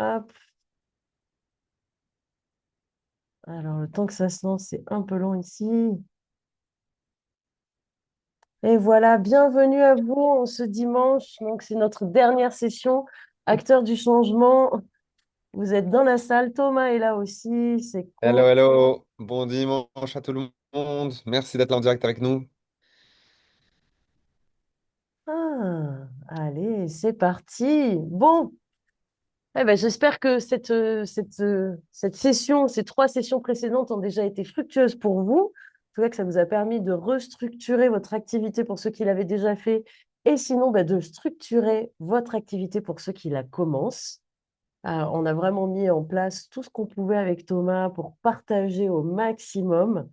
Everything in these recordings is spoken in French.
Hop. Alors, le temps que ça se lance, c'est un peu long ici. Et voilà, bienvenue à vous en ce dimanche. Donc, c'est notre dernière session. Acteurs du changement, vous êtes dans la salle. Thomas est là aussi. C'est cool. Hello, hello. Bon dimanche à tout le monde. Merci d'être là en direct avec nous. Ah, allez, c'est parti. Bon, eh ben, j'espère que cette session, ces trois sessions précédentes ont déjà été fructueuses pour vous. En tout cas, que ça vous a permis de restructurer votre activité pour ceux qui l'avaient déjà fait, et sinon, ben, de structurer votre activité pour ceux qui la commencent. On a vraiment mis en place tout ce qu'on pouvait avec Thomas pour partager au maximum.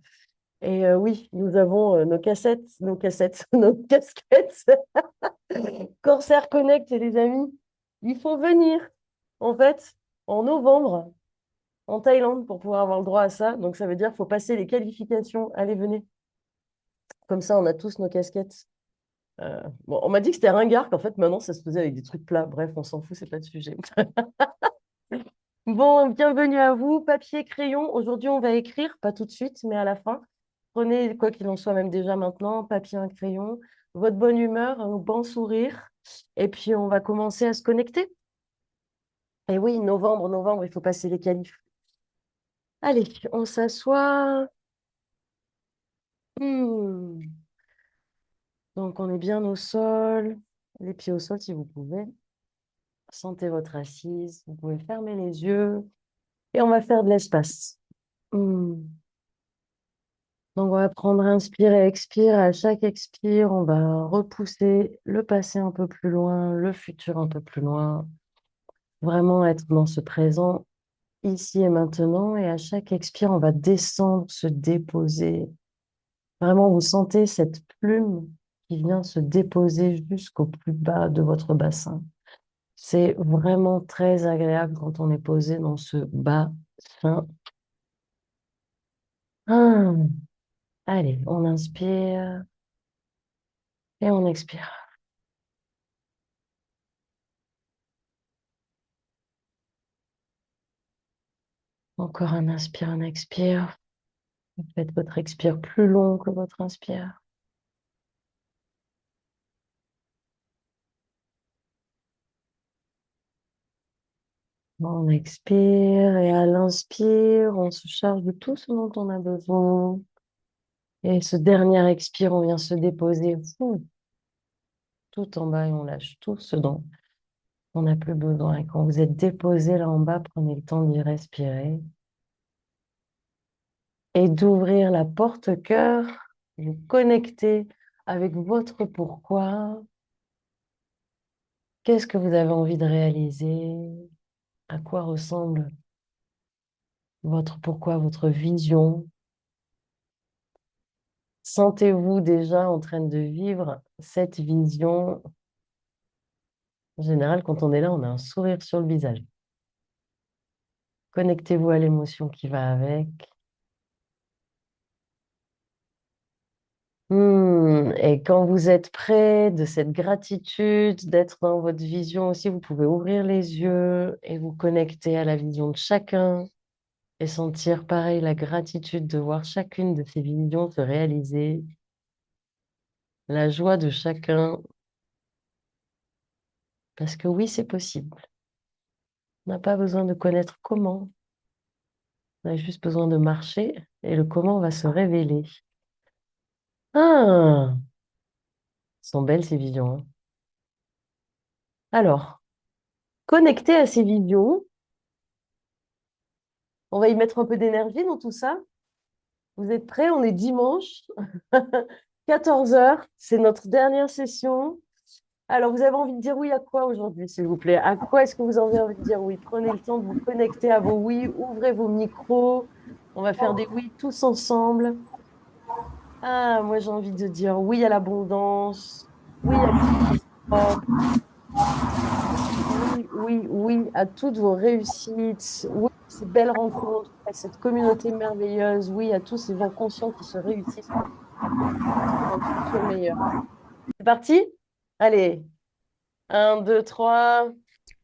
Et oui, nous avons nos cassettes, nos casquettes. Corsair Connect, les amis, il faut venir, en fait, en novembre, en Thaïlande, pour pouvoir avoir le droit à ça. Donc, ça veut dire qu'il faut passer les qualifications. Allez, venez. Comme ça, on a tous nos casquettes. Bon, on m'a dit que c'était ringard, qu'en fait, maintenant, ça se faisait avec des trucs plats. Bref, on s'en fout, c'est pas le sujet. Bon, bienvenue à vous. Papier, crayon. Aujourd'hui, on va écrire, pas tout de suite, mais à la fin. Prenez, quoi qu'il en soit, même déjà maintenant, papier, un crayon, votre bonne humeur, un bon sourire. Et puis, on va commencer à se connecter. Et oui, novembre, il faut passer les qualifs. Allez, on s'assoit. Hmm. Donc, on est bien au sol. Les pieds au sol, si vous pouvez. Sentez votre assise. Vous pouvez fermer les yeux. Et on va faire de l'espace. Hmm. Donc, on va prendre inspire et expire. À chaque expire, on va repousser le passé un peu plus loin, le futur un peu plus loin. Vraiment être dans ce présent, ici et maintenant. Et à chaque expire, on va descendre, se déposer. Vraiment, vous sentez cette plume qui vient se déposer jusqu'au plus bas de votre bassin. C'est vraiment très agréable quand on est posé dans ce bassin. Ah, allez, on inspire et on expire. Encore un inspire, un expire. Faites votre expire plus long que votre inspire. On expire et à l'inspire, on se charge de tout ce dont on a besoin. Et ce dernier expire, on vient se déposer tout en bas et on lâche tout ce dont on n'a plus besoin. Et quand vous êtes déposé là en bas, prenez le temps d'y respirer et d'ouvrir la porte-cœur, vous connecter avec votre pourquoi. Qu'est-ce que vous avez envie de réaliser? À quoi ressemble votre pourquoi, votre vision? Sentez-vous déjà en train de vivre cette vision? En général, quand on est là, on a un sourire sur le visage. Connectez-vous à l'émotion qui va avec. Et quand vous êtes près de cette gratitude, d'être dans votre vision aussi, vous pouvez ouvrir les yeux et vous connecter à la vision de chacun et sentir pareil la gratitude de voir chacune de ces visions se réaliser, la joie de chacun, parce que oui, c'est possible. On n'a pas besoin de connaître comment, on a juste besoin de marcher et le comment va se révéler. Ah, sont belles ces visions, hein. Alors, connecter à ces visions, on va y mettre un peu d'énergie dans tout ça. Vous êtes prêts? On est dimanche, 14 heures. C'est notre dernière session. Alors, vous avez envie de dire oui à quoi aujourd'hui, s'il vous plaît? À quoi est-ce que vous avez envie de dire oui? Prenez le temps de vous connecter à vos oui, ouvrez vos micros. On va faire des oui tous ensemble. Ah, moi, j'ai envie de dire oui à l'abondance, oui à l'espace propre, oui, oui, oui à toutes vos réussites, oui à ces belles rencontres, à cette communauté merveilleuse, oui à tous ces gens conscients qui se réussissent pour un futur meilleur. C'est parti? Allez, un, deux, trois.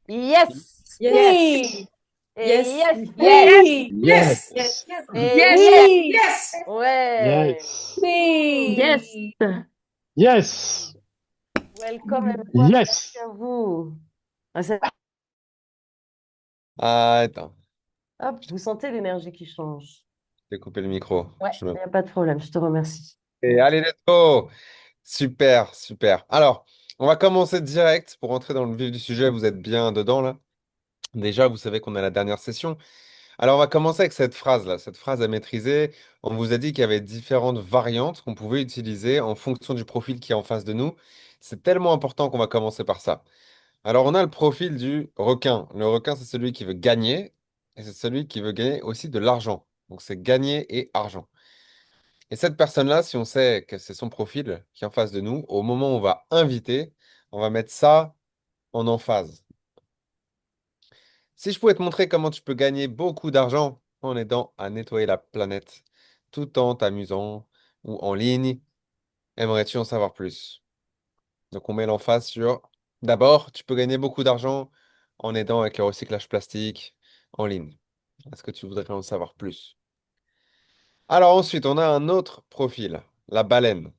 Yes, yes, Oui. et Yes. yes, yes, Oui. Yes. Yes. et yes. Oui. Ouais. Yes. Yes. Oui. Yes. Welcome everyone. Merci Yes. à vous. Ah, Ah, attends, hop, vous sentez l'énergie qui change. j'ai coupé le micro. Ouais, il n'y a pas de problème, je te remercie. Et allez, let's go! Super, super. Alors, on va commencer direct pour entrer dans le vif du sujet. Vous êtes bien dedans là? Déjà, vous savez qu'on a la dernière session. Alors, on va commencer avec cette phrase-là. Cette phrase à maîtriser. On vous a dit qu'il y avait différentes variantes qu'on pouvait utiliser en fonction du profil qui est en face de nous. C'est tellement important qu'on va commencer par ça. Alors, on a le profil du requin. Le requin, c'est celui qui veut gagner et c'est celui qui veut gagner aussi de l'argent. Donc, c'est gagner et argent. Et cette personne-là, si on sait que c'est son profil qui est en face de nous, au moment où on va inviter, on va mettre ça en emphase. Si je pouvais te montrer comment tu peux gagner beaucoup d'argent en aidant à nettoyer la planète, tout en t'amusant ou en ligne, aimerais-tu en savoir plus? Donc on met l'emphase sur, d'abord, tu peux gagner beaucoup d'argent en aidant avec le recyclage plastique en ligne. Est-ce que tu voudrais en savoir plus? Alors ensuite, on a un autre profil, la baleine.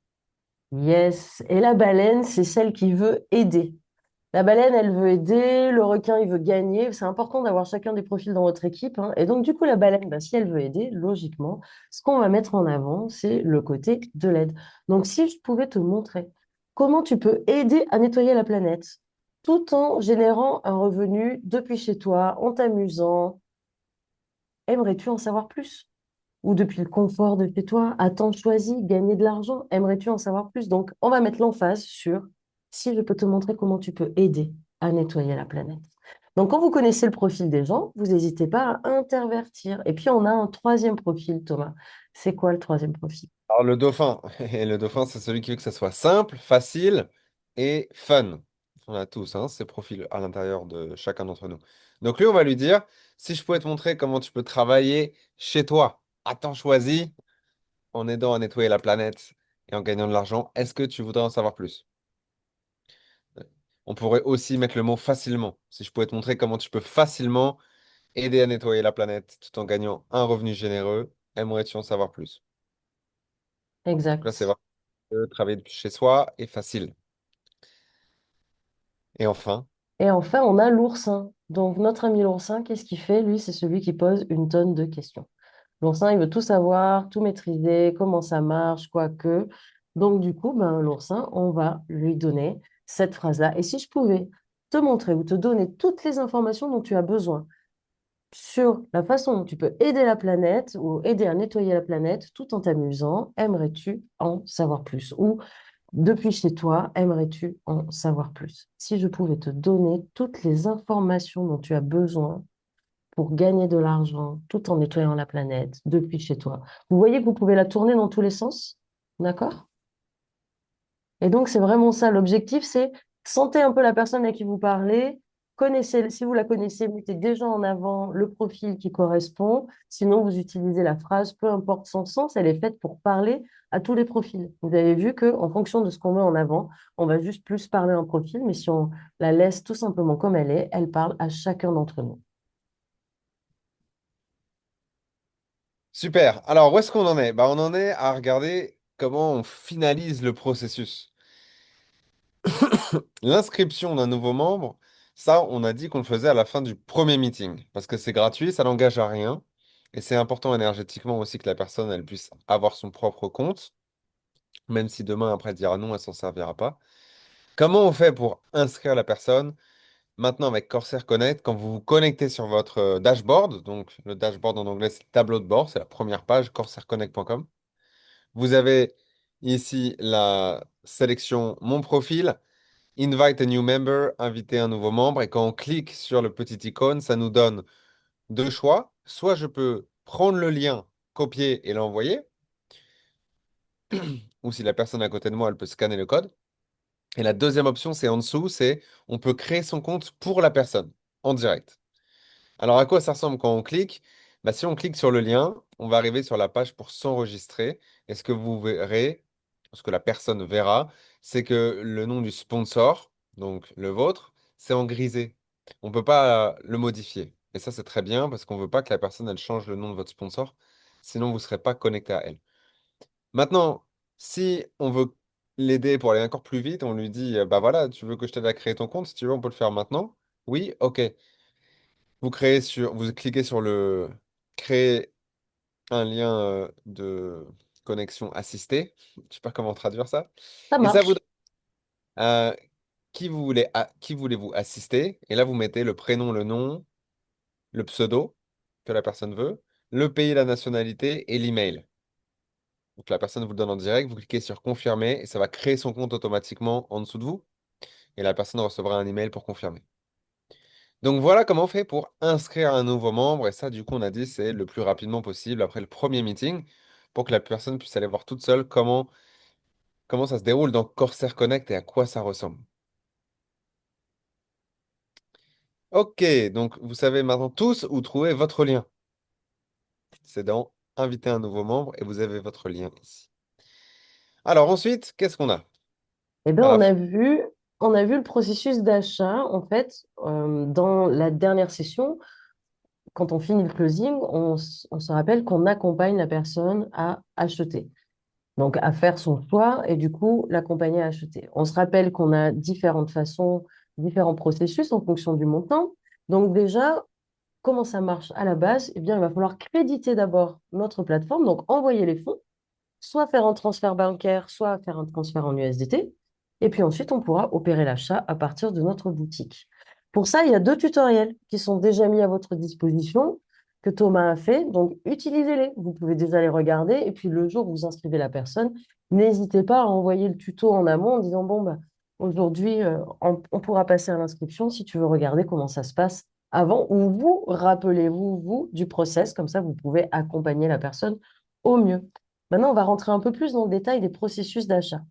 Yes. Et la baleine, c'est celle qui veut aider. La baleine, elle veut aider, le requin, il veut gagner. C'est important d'avoir chacun des profils dans votre équipe, hein. Et donc, du coup, la baleine, bah, si elle veut aider, logiquement, ce qu'on va mettre en avant, c'est le côté de l'aide. Donc, si je pouvais te montrer comment tu peux aider à nettoyer la planète tout en générant un revenu depuis chez toi, en t'amusant, aimerais-tu en savoir plus? Ou depuis le confort de chez toi, à temps choisi, gagner de l'argent, aimerais-tu en savoir plus? Donc, on va mettre l'emphase sur si je peux te montrer comment tu peux aider à nettoyer la planète. Donc, quand vous connaissez le profil des gens, vous n'hésitez pas à intervertir. Et puis, on a un troisième profil, Thomas. C'est quoi le troisième profil? Alors le dauphin, et le dauphin, c'est celui qui veut que ça soit simple, facile et fun. On a tous hein, ces profils à l'intérieur de chacun d'entre nous. Donc lui, on va lui dire, si je pouvais te montrer comment tu peux travailler chez toi, à temps choisi, en aidant à nettoyer la planète et en gagnant de l'argent, est-ce que tu voudrais en savoir plus? On pourrait aussi mettre le mot facilement. Si je pouvais te montrer comment tu peux facilement aider à nettoyer la planète tout en gagnant un revenu généreux, aimerais-tu en savoir plus? Donc là, c'est Exact. vraiment travailler depuis chez soi et facile. Et enfin, Et enfin, on a l'oursin. Donc, notre ami l'oursin, qu'est-ce qu'il fait? Lui, c'est celui qui pose une tonne de questions. L'oursin, il veut tout savoir, tout maîtriser, comment ça marche, quoique. Donc, du coup, ben, l'oursin, on va lui donner cette phrase-là. Et si je pouvais te montrer ou te donner toutes les informations dont tu as besoin sur la façon dont tu peux aider la planète ou aider à nettoyer la planète tout en t'amusant, aimerais-tu en savoir plus? Ou depuis chez toi, aimerais-tu en savoir plus? Si je pouvais te donner toutes les informations dont tu as besoin pour gagner de l'argent tout en nettoyant la planète depuis chez toi. Vous voyez que vous pouvez la tourner dans tous les sens, d'accord? Et donc, c'est vraiment ça. L'objectif, c'est sentez un peu la personne à qui vous parlez, connaissez, si vous la connaissez, mettez déjà en avant le profil qui correspond. Sinon, vous utilisez la phrase, peu importe son sens, elle est faite pour parler à tous les profils. Vous avez vu que en fonction de ce qu'on met en avant, on va juste plus parler un profil, mais si on la laisse tout simplement comme elle est, elle parle à chacun d'entre nous. super. Alors, où est-ce qu'on en est? Bah, on en est à regarder comment on finalise le processus. L'inscription d'un nouveau membre, ça, on a dit qu'on le faisait à la fin du premier meeting, parce que c'est gratuit, ça n'engage à rien, et c'est important énergétiquement aussi que la personne, elle puisse avoir son propre compte, même si demain, après, elle dira non, elle s'en servira pas. Comment on fait pour inscrire la personne? Maintenant, avec Corsair Connect, quand vous vous connectez sur votre dashboard, donc le dashboard en anglais, c'est le tableau de bord, c'est la première page, corsairconnect.com. Vous avez ici la sélection Mon profil, Invite a new member, inviter un nouveau membre. Et quand on clique sur le petit icône, ça nous donne deux choix. Soit je peux prendre le lien, copier et l'envoyer, ou si la personne à côté de moi, elle peut scanner le code. Et la deuxième option, c'est en dessous, c'est on peut créer son compte pour la personne en direct. Alors, à quoi ça ressemble quand on clique? Bah, si on clique sur le lien, on va arriver sur la page pour s'enregistrer. Et ce que vous verrez, ce que la personne verra, c'est que le nom du sponsor, donc le vôtre, c'est en grisé. On ne peut pas le modifier. Et ça, c'est très bien parce qu'on ne veut pas que la personne, elle change le nom de votre sponsor. Sinon, vous ne serez pas connecté à elle. Maintenant, si on veut l'aider pour aller encore plus vite, on lui dit, bah voilà, tu veux que je t'aide à créer ton compte? Si tu veux, on peut le faire maintenant. Oui, ok. Vous cliquez sur le créer un lien de connexion assistée. Je sais pas comment traduire ça. Ça Et ça vous marche. donne qui voulez-vous assister? Et là, vous mettez le prénom, le nom, le pseudo que la personne veut, le pays, la nationalité et l'email. Donc la personne vous le donne en direct, vous cliquez sur confirmer et ça va créer son compte automatiquement en dessous de vous et la personne recevra un email pour confirmer. Donc voilà comment on fait pour inscrire un nouveau membre et ça du coup on a dit c'est le plus rapidement possible après le premier meeting pour que la personne puisse aller voir toute seule comment ça se déroule dans Corsair Connect et à quoi ça ressemble. Ok, donc vous savez maintenant tous où trouver votre lien. C'est dans inviter un nouveau membre et vous avez votre lien ici. Alors ensuite, qu'est-ce qu'on a? Eh bien, À la fin. on a vu le processus d'achat. En fait, dans la dernière session, quand on finit le closing, on se rappelle qu'on accompagne la personne à acheter. Donc, à faire son choix et du coup, l'accompagner à acheter. On se rappelle qu'on a différentes façons, différents processus en fonction du montant. Donc, déjà, comment ça marche à la base? Eh bien, il va falloir créditer d'abord notre plateforme, donc envoyer les fonds, soit faire un transfert bancaire, soit faire un transfert en USDT. Et puis ensuite, on pourra opérer l'achat à partir de notre boutique. Pour ça, il y a deux tutoriels qui sont déjà mis à votre disposition, que Thomas a fait. Donc, utilisez-les. Vous pouvez déjà les regarder. Et puis, le jour où vous inscrivez la personne, n'hésitez pas à envoyer le tuto en amont en disant, bon, bah, aujourd'hui, on pourra passer à l'inscription si tu veux regarder comment ça se passe avant. Ou vous, rappelez-vous, vous, du process. Comme ça, vous pouvez accompagner la personne au mieux. Maintenant, on va rentrer un peu plus dans le détail des processus d'achat.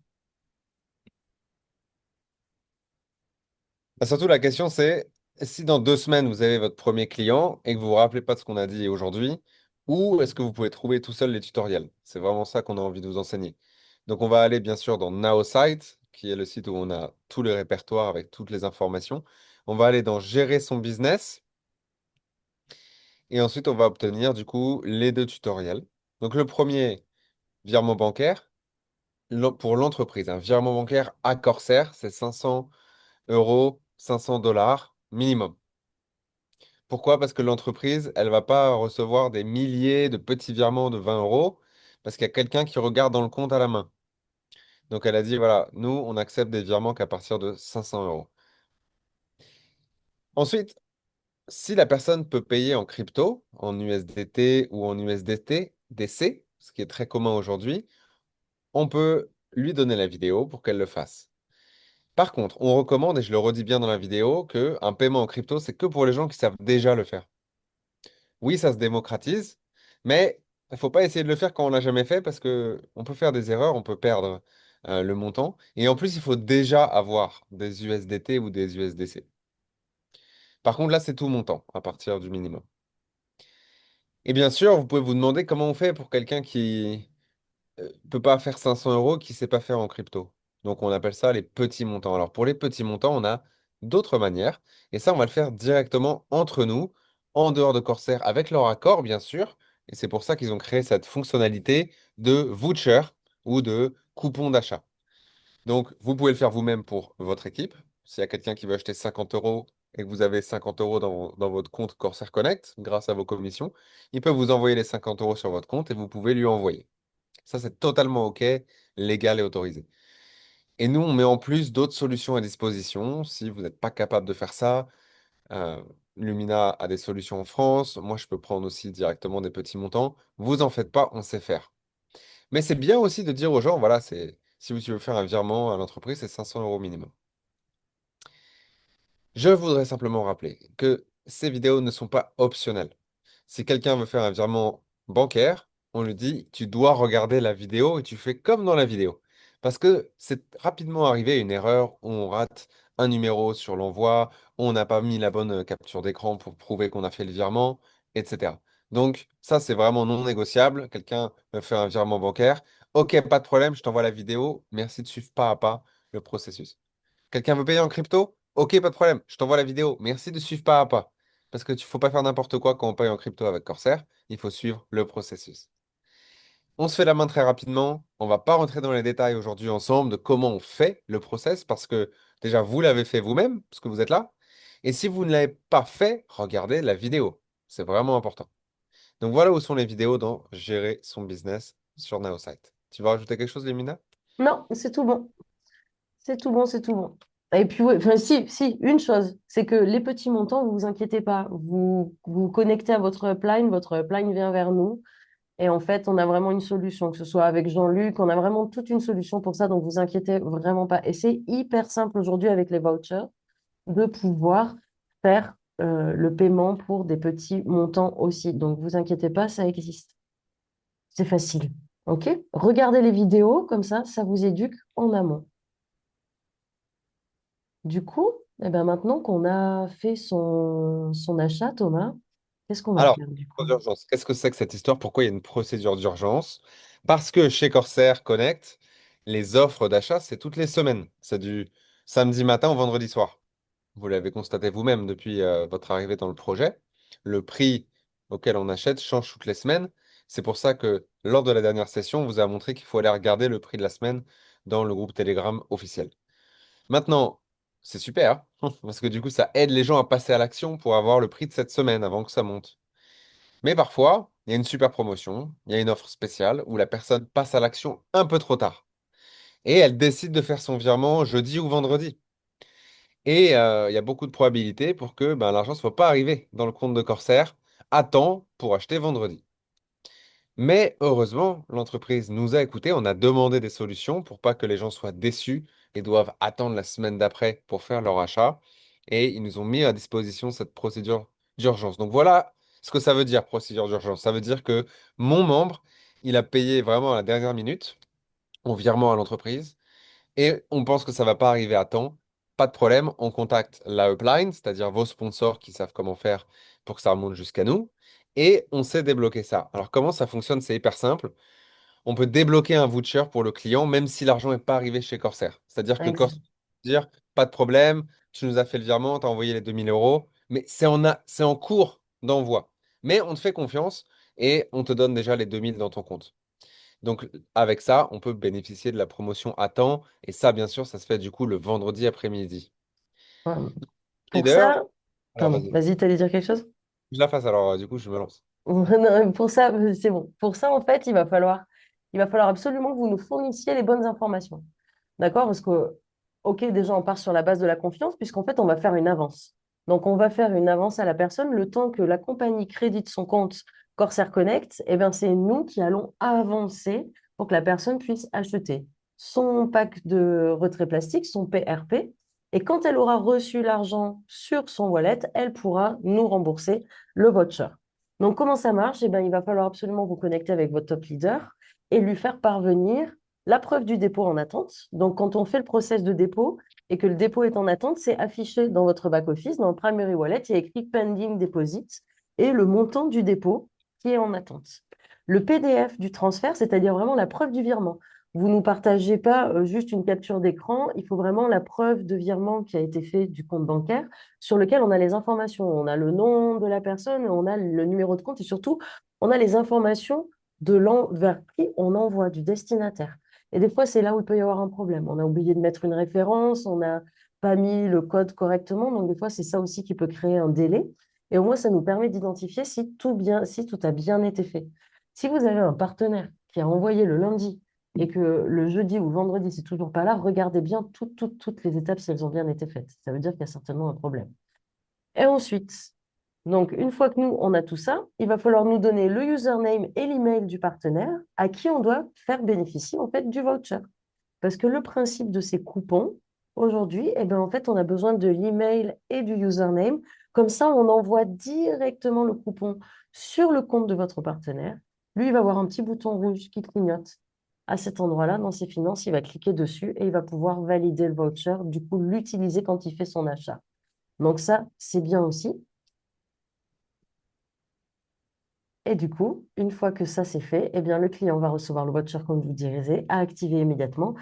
Bah, surtout, la question, c'est si dans 2 semaines, vous avez votre premier client et que vous vous rappelez pas de ce qu'on a dit aujourd'hui, ou est-ce que vous pouvez trouver tout seul les tutoriels? C'est vraiment ça qu'on a envie de vous enseigner. Donc, on va aller bien sûr dans NowSite, qui est le site où on a tout le répertoire avec toutes les informations. On va aller dans Gérer son business et ensuite, on va obtenir du coup les deux tutoriels. Donc, le premier, virement bancaire pour l'entreprise. Un virement bancaire à Corsair, c'est 500 €, 500 $ minimum. Pourquoi? Parce que l'entreprise, elle va pas recevoir des milliers de petits virements de 20 euros parce qu'il y a quelqu'un qui regarde dans le compte à la main. Donc elle a dit, voilà, nous, on accepte des virements qu'à partir de 500 euros. Ensuite, si la personne peut payer en crypto, en USDT ou en USDT, DC, ce qui est très commun aujourd'hui, on peut lui donner la vidéo pour qu'elle le fasse. Par contre, on recommande, et je le redis bien dans la vidéo, qu'un paiement en crypto, c'est que pour les gens qui savent déjà le faire. Oui, ça se démocratise, mais il ne faut pas essayer de le faire quand on l'a jamais fait parce que on peut faire des erreurs, on peut perdre le montant. Et en plus, il faut déjà avoir des USDT ou des USDC. Par contre, là, c'est tout montant à partir du minimum. Et bien sûr, vous pouvez vous demander comment on fait pour quelqu'un qui peut pas faire 500 euros, qui sait pas faire en crypto. Donc, on appelle ça les petits montants. Alors, pour les petits montants, on a d'autres manières. Et ça, on va le faire directement entre nous, en dehors de Corsair, avec leur accord, bien sûr. Et c'est pour ça qu'ils ont créé cette fonctionnalité de voucher ou de coupon d'achat. Donc, vous pouvez le faire vous-même pour votre équipe. S'il y a quelqu'un qui veut acheter 50 euros et que vous avez 50 euros dans votre compte Corsair Connect, grâce à vos commissions, il peut vous envoyer les 50 euros sur votre compte et vous pouvez lui envoyer. Ça, c'est totalement OK, légal et autorisé. Et nous, on met en plus d'autres solutions à disposition. Si vous n'êtes pas capable de faire ça, euh, Lumina a des solutions en France. Moi, je peux prendre aussi directement des petits montants. Vous en faites pas, on sait faire. Mais c'est bien aussi de dire aux gens, voilà, si tu veux faire un virement à l'entreprise, c'est 500 euros minimum. Je voudrais simplement rappeler que ces vidéos ne sont pas optionnelles. Si quelqu'un veut faire un virement bancaire, on lui dit, tu dois regarder la vidéo et tu fais comme dans la vidéo. Parce que c'est rapidement arrivé une erreur où on rate un numéro sur l'envoi, on n'a pas mis la bonne capture d'écran pour prouver qu'on a fait le virement, etc. Donc ça, c'est vraiment non négociable. Quelqu'un veut faire un virement bancaire. Ok, pas de problème, je t'envoie la vidéo. Merci de suivre pas à pas le processus. Quelqu'un veut payer en crypto? Ok, pas de problème. Je t'envoie la vidéo. Merci de suivre pas à pas. Parce que tu faut pas faire n'importe quoi quand on paye en crypto avec Corsair. Il faut suivre le processus. On se fait la main très rapidement. On va pas rentrer dans les détails aujourd'hui ensemble de comment on fait le process parce que déjà vous l'avez fait vous-même parce que vous êtes là. Et si vous ne l'avez pas fait, regardez la vidéo. C'est vraiment important. Donc voilà où sont les vidéos dans Gérer son business sur Naosite. Tu vas rajouter quelque chose, Lemina? Non, c'est tout bon. C'est tout bon, c'est tout bon. Et puis, oui, enfin, si, une chose, c'est que les petits montants, vous vous inquiétez pas. Vous vous connectez à votre upline vient vers nous. Et en fait, on a vraiment une solution, que ce soit avec Jean-Luc, on a vraiment toute une solution pour ça, donc vous inquiétez vraiment pas. Et c'est hyper simple aujourd'hui avec les vouchers de pouvoir faire le paiement pour des petits montants aussi. Donc vous inquiétez pas, ça existe. C'est facile. OK? Regardez les vidéos, comme ça vous éduque en amont. Du coup, eh ben maintenant qu'on a fait son achat, Thomas, qu'est-ce qu'on va Alors, faire du coup? procédure d'urgence. Qu'est-ce que c'est que cette histoire? Pourquoi il y a une procédure d'urgence? Parce que chez Corsair Connect, les offres d'achat, c'est toutes les semaines. C'est du samedi matin au vendredi soir. Vous l'avez constaté vous-même depuis votre arrivée dans le projet. Le prix auquel on achète change toutes les semaines. C'est pour ça que lors de la dernière session, on vous a montré qu'il faut aller regarder le prix de la semaine dans le groupe Telegram officiel. Maintenant, c'est super, parce que du coup, ça aide les gens à passer à l'action pour avoir le prix de cette semaine avant que ça monte. Mais parfois, il y a une super promotion, il y a une offre spéciale où la personne passe à l'action un peu trop tard. Et elle décide de faire son virement jeudi ou vendredi. Et il y a beaucoup de probabilités pour que ben, l'argent ne soit pas arrivé dans le compte de Corsair à temps pour acheter vendredi. Mais heureusement, l'entreprise nous a écoutés, on a demandé des solutions pour pas que les gens soient déçus et doivent attendre la semaine d'après pour faire leur achat. Et ils nous ont mis à disposition cette procédure d'urgence. Donc voilà ce que ça veut dire, procédure d'urgence. Ça veut dire que mon membre, il a payé vraiment à la dernière minute, en virement à l'entreprise et on pense que ça va pas arriver à temps, pas de problème, on contacte la upline, c'est-à-dire vos sponsors qui savent comment faire pour que ça remonte jusqu'à nous, et on sait débloquer ça. Alors comment ça fonctionne? C'est hyper simple. On peut débloquer un voucher pour le client même si l'argent n'est pas arrivé chez Corsair. C'est-à-dire que Ex- Corsair va dire, pas de problème, tu nous as fait le virement, tu as envoyé les 2 000 euros, mais c'est en cours d'envoi. Mais on te fait confiance et on te donne déjà les 2 000 dans ton compte. Donc, avec ça, on peut bénéficier de la promotion à temps. Et ça, bien sûr, ça se fait du coup le vendredi après-midi. Ouais. Pour Leader, ça, alors pardon, vas-y. vas-y, t'allais dire quelque chose? Je la fasse alors, du coup, je me lance. Non, pour ça, c'est bon. Pour ça, en fait, il va falloir absolument que vous nous fournissiez les bonnes informations. D'accord? Parce que, OK, déjà, on part sur la base de la confiance, puisqu'en fait, on va faire une avance. Donc, on va faire une avance à la personne le temps que la compagnie crédite son compte Corsair Connect. Eh bien, c'est nous qui allons avancer pour que la personne puisse acheter son pack de retrait plastique, son PRP. Et quand elle aura reçu l'argent sur son wallet, elle pourra nous rembourser le voucher. Donc, comment ça marche? Eh bien, il va falloir absolument vous connecter avec votre top leader et lui faire parvenir la preuve du dépôt en attente. Donc, quand on fait le process de dépôt et que le dépôt est en attente, c'est affiché dans votre back-office, dans le Primary Wallet, il y a écrit Pending Deposit et le montant du dépôt qui est en attente. Le PDF du transfert, c'est-à-dire vraiment la preuve du virement. Vous ne nous partagez pas juste une capture d'écran, il faut vraiment la preuve de virement qui a été fait du compte bancaire sur lequel on a les informations. On a le nom de la personne, on a le numéro de compte et surtout, on a les informations vers qui on envoie du destinataire. Et des fois, c'est là où il peut y avoir un problème. On a oublié de mettre une référence, on n'a pas mis le code correctement. Donc, des fois, c'est ça aussi qui peut créer un délai. Et au moins, ça nous permet d'identifier si tout a bien été fait. Si vous avez un partenaire qui a envoyé le lundi et que le jeudi ou vendredi, c'est toujours pas là, regardez bien toutes les étapes si elles ont bien été faites. Ça veut dire qu'il y a certainement un problème. Et ensuite, donc une fois que nous, on a tout ça, il va falloir nous donner le username et l'email du partenaire à qui on doit faire bénéficier en fait du voucher. Parce que le principe de ces coupons, aujourd'hui, eh ben, en fait, on a besoin de l'email et du username. Comme ça, on envoie directement le coupon sur le compte de votre partenaire. Lui, il va avoir un petit bouton rouge qui clignote à cet endroit-là dans ses finances. Il va cliquer dessus et il va pouvoir valider le voucher, du coup, l'utiliser quand il fait son achat. Donc ça, c'est bien aussi. Et du coup, une fois que ça c'est fait, eh bien, le client va recevoir le voucher comme je vous disais, à activer immédiatement.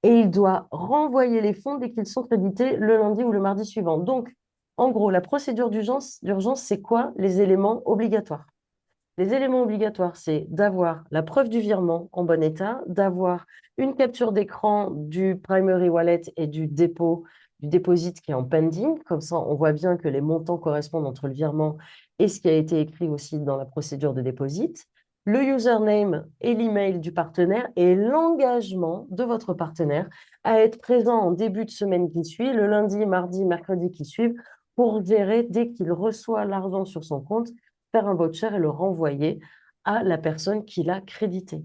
et il doit renvoyer les fonds dès qu'ils sont crédités le lundi ou le mardi suivant. Donc, en gros, la procédure d'urgence, c'est quoi les éléments obligatoires? Les éléments obligatoires, c'est d'avoir la preuve du virement en bon état, d'avoir une capture d'écran du primary wallet et du deposit qui est en pending. Comme ça, on voit bien que les montants correspondent entre le virement et ce qui a été écrit aussi dans la procédure de deposit. Le username et l'email du partenaire et l'engagement de votre partenaire à être présent en début de semaine qui suit, le lundi, mardi, mercredi qui suivent, pour gérer dès qu'il reçoit l'argent sur son compte, faire un voucher et le renvoyer à la personne qui l'a crédité.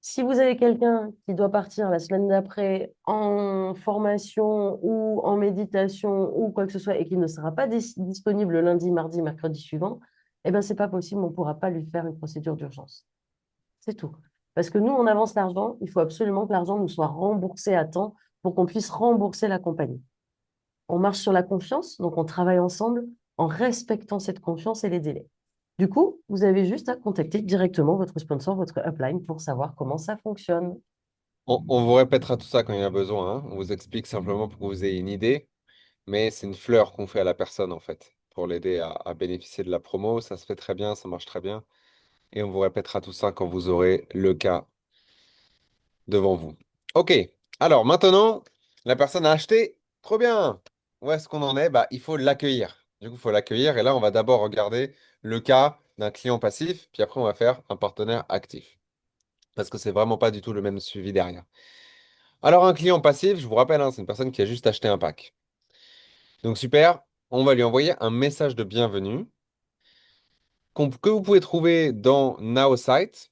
Si vous avez quelqu'un qui doit partir la semaine d'après en formation ou en méditation ou quoi que ce soit et qui ne sera pas disponible le lundi, mardi, mercredi suivant, eh bien, c'est pas possible, on ne pourra pas lui faire une procédure d'urgence. C'est tout. Parce que nous, on avance l'argent, il faut absolument que l'argent nous soit remboursé à temps pour qu'on puisse rembourser la compagnie. On marche sur la confiance, donc on travaille ensemble en respectant cette confiance et les délais. Du coup, vous avez juste à contacter directement votre sponsor, votre upline, pour savoir comment ça fonctionne. On vous répétera tout ça quand il y a besoin, hein. On vous explique simplement pour que vous ayez une idée, mais c'est une fleur qu'on fait à la personne en fait, pour l'aider à bénéficier de la promo. Ça se fait très bien, ça marche très bien. Et on vous répétera tout ça quand vous aurez le cas devant vous. Ok, alors maintenant, la personne a acheté. Trop bien. Où est-ce qu'on en est? Bah, il faut l'accueillir. Du coup, il faut l'accueillir. Et là, on va d'abord regarder le cas d'un client passif, puis après, on va faire un partenaire actif. Parce que c'est vraiment pas du tout le même suivi derrière. Alors, un client passif, je vous rappelle, hein, c'est une personne qui a juste acheté un pack. Donc, super, on va lui envoyer un message de bienvenue que vous pouvez trouver dans Now Site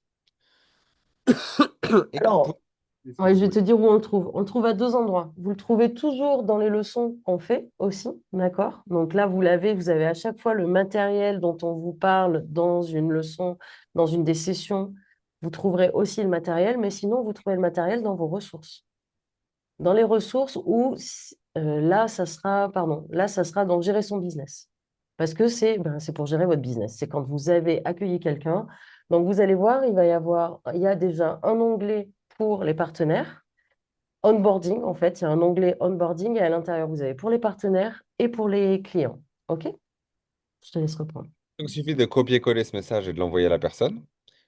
et que vous pouvez Alors, si ouais, vous je vais te voulez. dire où on le trouve. On le trouve à deux endroits. Vous le trouvez toujours dans les leçons qu'on fait aussi, d'accord? Donc là, vous avez à chaque fois le matériel dont on vous parle dans une leçon, dans une des sessions. Vous trouverez aussi le matériel, mais sinon, vous trouvez le matériel dans vos ressources. Dans les ressources où là, ça sera dans gérer son business. Parce que c'est pour gérer votre business. C'est quand vous avez accueilli quelqu'un. Donc, vous allez voir, il y a déjà un onglet pour les partenaires. Onboarding, en fait, il y a un onglet onboarding et à l'intérieur, vous avez pour les partenaires et pour les clients. OK? Je te laisse reprendre. Donc, il suffit de copier-coller ce message et de l'envoyer à la personne.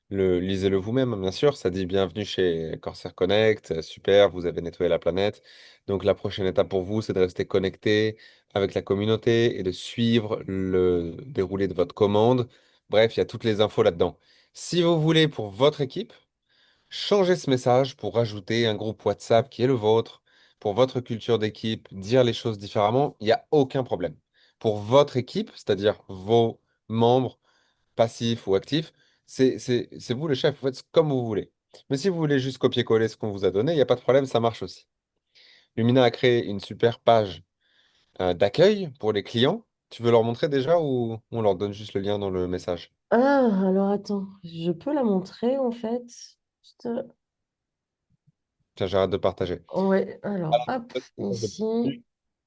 Lisez-le vous-même, hein, bien sûr. Ça dit bienvenue chez Corsair Connect. Super, vous avez nettoyé la planète. Donc, la prochaine étape pour vous, c'est de rester connecté avec la communauté et de suivre le déroulé de votre commande. Bref, il y a toutes les infos là-dedans. Si vous voulez pour votre équipe, changez ce message pour rajouter un groupe WhatsApp qui est le vôtre, pour votre culture d'équipe, dire les choses différemment, il n'y a aucun problème. Pour votre équipe, c'est-à-dire vos membres, passif ou actif, c'est vous le chef, vous faites comme vous voulez. Mais si vous voulez juste copier-coller ce qu'on vous a donné, il n'y a pas de problème, ça marche aussi. Lumina a créé une super page d'accueil pour les clients. Tu veux leur montrer déjà ou on leur donne juste le lien dans le message? Ah, alors attends, je peux la montrer en fait. Je te- Tiens, j'arrête de partager. Ouais, alors hop, ici,